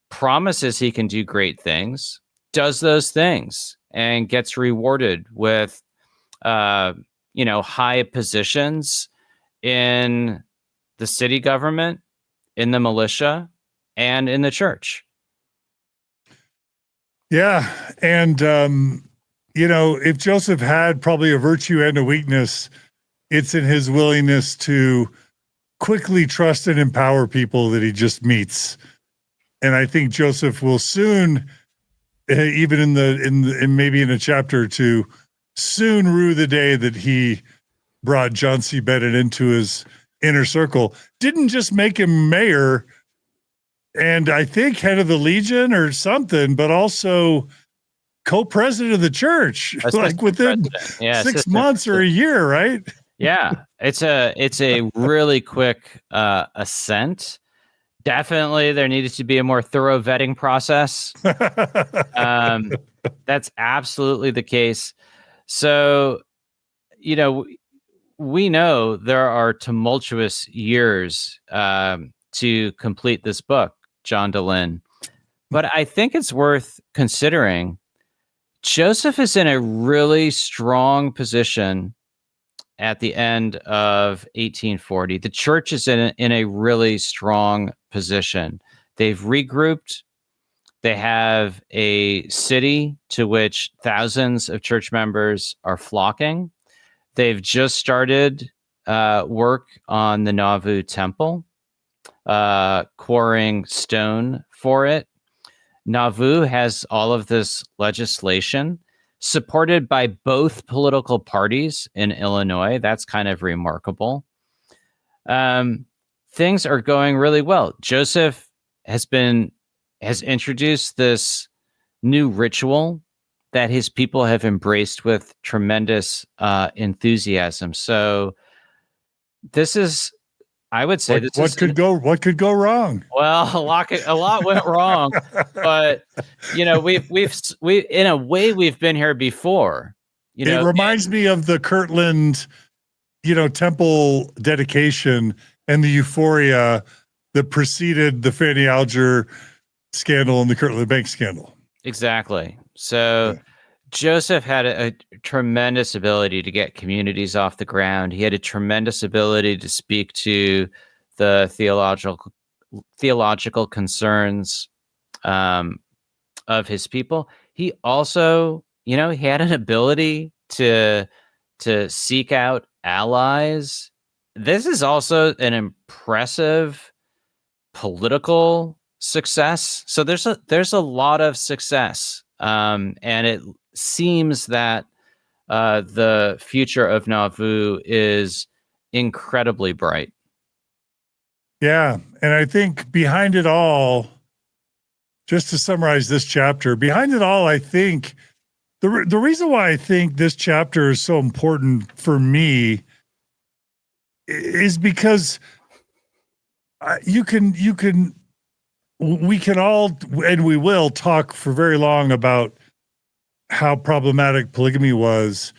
promises he can do great things, does those things, and gets rewarded with, high positions in the city government, in the militia, and in the church. Yeah. And, if Joseph had probably a virtue and a weakness, it's in his willingness to quickly trust and empower people that he just meets. And I think Joseph will soon, even in maybe in a chapter or two, soon rue the day that he brought John C. Bennett into his inner circle. Didn't just make him mayor and I think head of the Legion or something, but also co-president of the church, like within 6 months or a year, right? Yeah, it's a really quick ascent. Definitely, there needed to be a more thorough vetting process. That's absolutely the case. So, we know there are tumultuous years to complete this book, John DeLynn. But I think it's worth considering. Joseph is in a really strong position at the end of 1840. The church is in a really strong position. They've regrouped. They have a city to which thousands of church members are flocking. They've just started work on the Nauvoo temple, quarrying stone for it. Nauvoo has all of this legislation supported by both political parties in Illinois. That's kind of remarkable. Things are going really well. Joseph has introduced this new ritual that his people have embraced with tremendous enthusiasm. So this is, I would say, what could go wrong? Well, a lot went wrong, but we in a way we've been here before. It reminds me of the Kirtland, temple dedication and the euphoria that preceded the Fanny Alger scandal and the Kirtland Bank scandal. Exactly. So Joseph had a tremendous ability to get communities off the ground. He had a tremendous ability to speak to the theological concerns of his people. He also, he had an ability to seek out allies. This is also an impressive political success. So there's a lot of success, and it seems that the future of Nauvoo is incredibly bright. Yeah, and I think behind it all, just to summarize this chapter, behind it all, I think the reason why I think this chapter is so important for me is because we can all, and we will, talk for very long about how problematic polygamy was.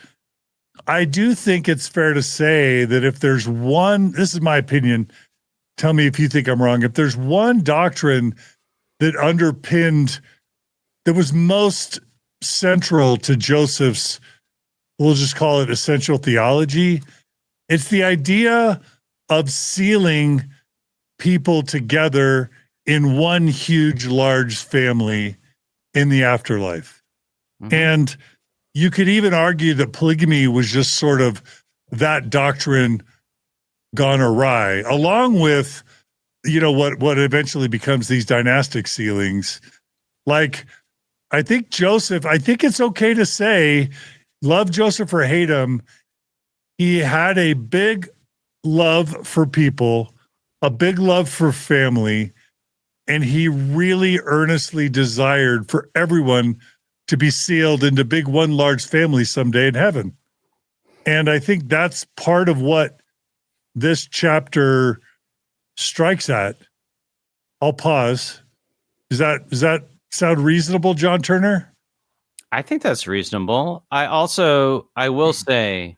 I do think it's fair to say that if there's one, this is my opinion, tell me if you think I'm wrong, if there's one doctrine that underpinned, that was most central to Joseph's, we'll just call it essential theology, it's the idea of sealing people together in one huge, large family in the afterlife. And you could even argue that polygamy was just sort of that doctrine gone awry, along with, what eventually becomes these dynastic sealings. Like, I think it's okay to say, love Joseph or hate him, he had a big love for people, a big love for family, and he really earnestly desired for everyone to be sealed into big one large family someday in heaven. And I think that's part of what this chapter strikes at. I'll pause. Does that sound reasonable, John Turner? I think that's reasonable. I will say,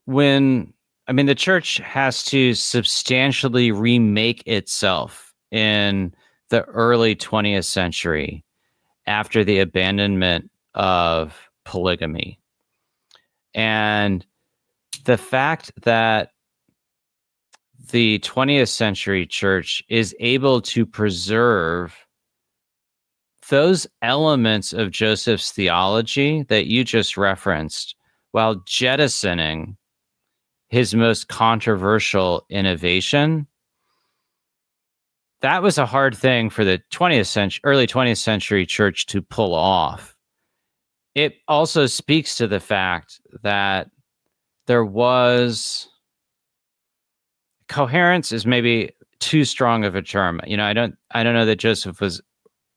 the church has to substantially remake itself in the early 20th century after the abandonment of polygamy. And the fact that the 20th century church is able to preserve those elements of Joseph's theology that you just referenced while jettisoning his most controversial innovation, that was a hard thing for the early 20th century church to pull off. It also speaks to the fact that there was coherence is maybe too strong of a term. I don't know that Joseph was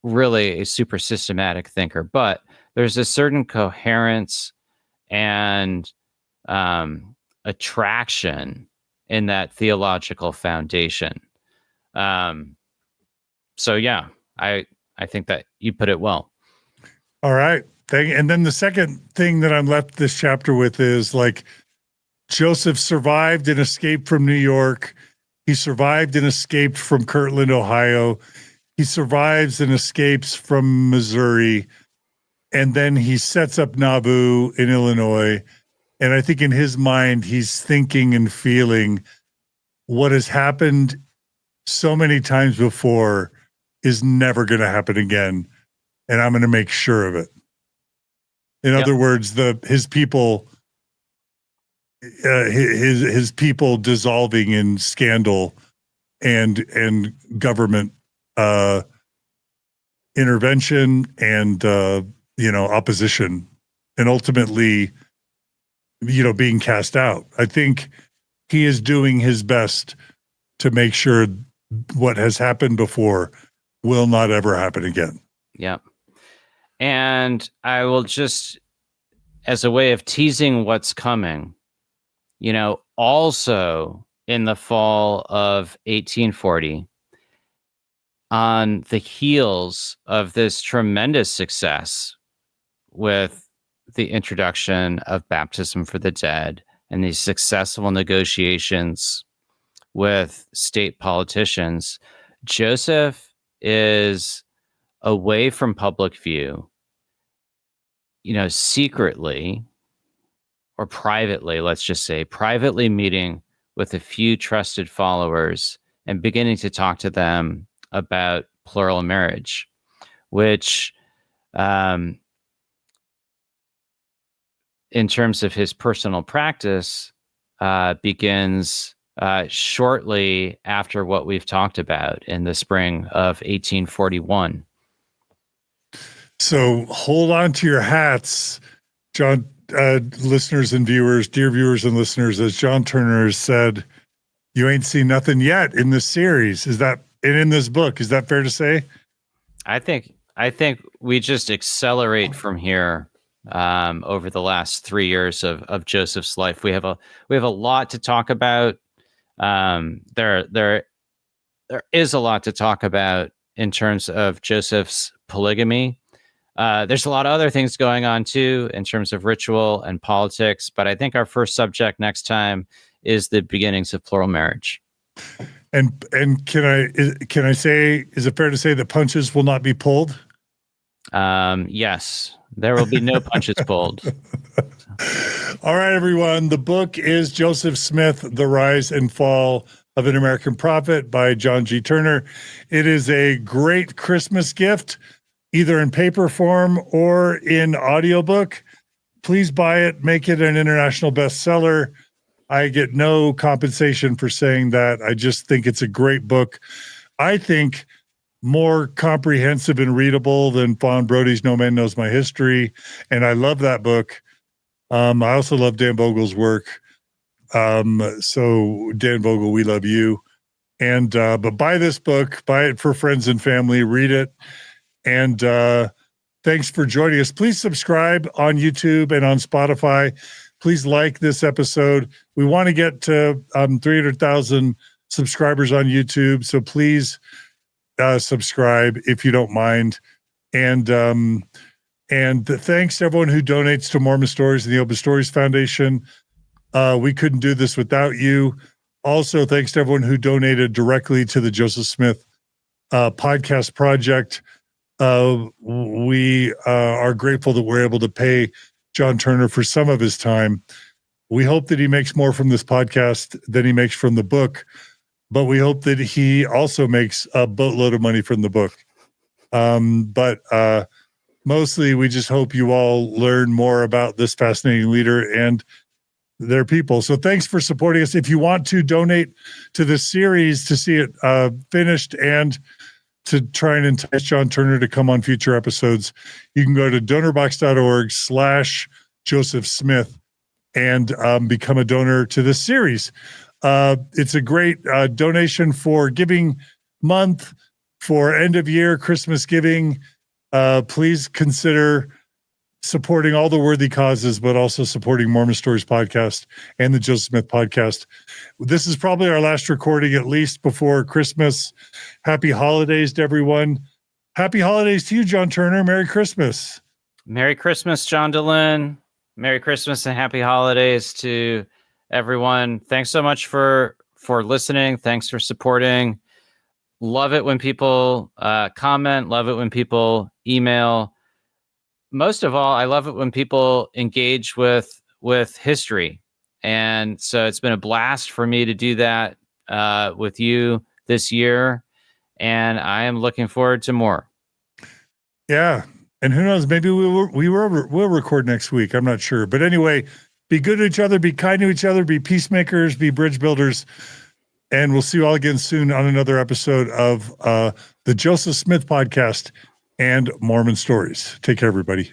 really a super systematic thinker, but there's a certain coherence and attraction in that theological foundation. So yeah, I think that you put it well. All right. And then the second thing that I'm left this chapter with is, like, Joseph survived and escaped from New York. He survived and escaped from Kirtland, Ohio. He survives and escapes from Missouri. And then he sets up Nauvoo in Illinois. And I think in his mind, he's thinking and feeling what has happened so many times before is never going to happen again. And I'm going to make sure of it. In other words, his people dissolving in scandal and government intervention and opposition, and ultimately being cast out. I think he is doing his best to make sure what has happened before will not ever happen again. Yep. And I will just, as a way of teasing what's coming, also in the fall of 1840, on the heels of this tremendous success with the introduction of baptism for the dead and these successful negotiations with state politicians, Joseph is away from public view, secretly or privately, let's just say, privately meeting with a few trusted followers and beginning to talk to them about plural marriage, which, in terms of his personal practice, begins shortly after what we've talked about in the spring of 1841. So hold on to your hats, John, listeners and viewers, dear viewers and listeners. As John Turner has said, you ain't seen nothing yet in this series. Is that, and in this book, is that fair to say? I think we just accelerate from here over the last 3 years of Joseph's life. We have a lot to talk about. There is a lot to talk about in terms of Joseph's polygamy. There's a lot of other things going on too in terms of ritual and politics, but I think our first subject next time is the beginnings of plural marriage. And can I say, is it fair to say that punches will not be pulled? Yes, there will be no punches pulled. All right, everyone. The book is Joseph Smith, The Rise and Fall of an American Prophet by John G. Turner. It is a great Christmas gift, either in paper form or in audiobook. Please buy it, make it an international bestseller. I get no compensation for saying that. I just think it's a great book. I think more comprehensive and readable than Fawn Brody's No Man Knows My History. And I love that book. I also love Dan Vogel's work. So Dan Vogel, we love you. And, but buy this book, buy it for friends and family, read it. And, thanks for joining us. Please subscribe on YouTube and on Spotify. Please like this episode. We want to get to 300,000 subscribers on YouTube. So please subscribe if you don't mind. And thanks to everyone who donates to Mormon Stories and the Open Stories Foundation. We couldn't do this without you. Also, thanks to everyone who donated directly to the Joseph Smith podcast project. We are grateful that we're able to pay John Turner for some of his time. We hope that he makes more from this podcast than he makes from the book, but we hope that he also makes a boatload of money from the book. But mostly we just hope you all learn more about this fascinating leader and their people. So thanks for supporting us. If you want to donate to this series to see it finished and to try and entice John Turner to come on future episodes, you can go to donorbox.org/Joseph Smith and become a donor to this series. It's a great donation for Giving Month, for end of year Christmas giving. Please consider supporting all the worthy causes, but also supporting Mormon Stories podcast and the Joseph Smith podcast. This is probably our last recording, at least before Christmas. Happy holidays to everyone. Happy holidays to you, John Turner. Merry Christmas. Merry Christmas, John DeLynn. Merry Christmas and happy holidays to everyone. Thanks so much for listening. Thanks for supporting. Love it when people comment. Love it when people email. Most of all, I love it when people engage with history. And so it's been a blast for me to do that with you this year. And I am looking forward to more. Yeah. And who knows, maybe we'll record next week. I'm not sure. But anyway, be good to each other, be kind to each other, be peacemakers, be bridge builders. And we'll see you all again soon on another episode of the Joseph Smith podcast and Mormon Stories. Take care, everybody.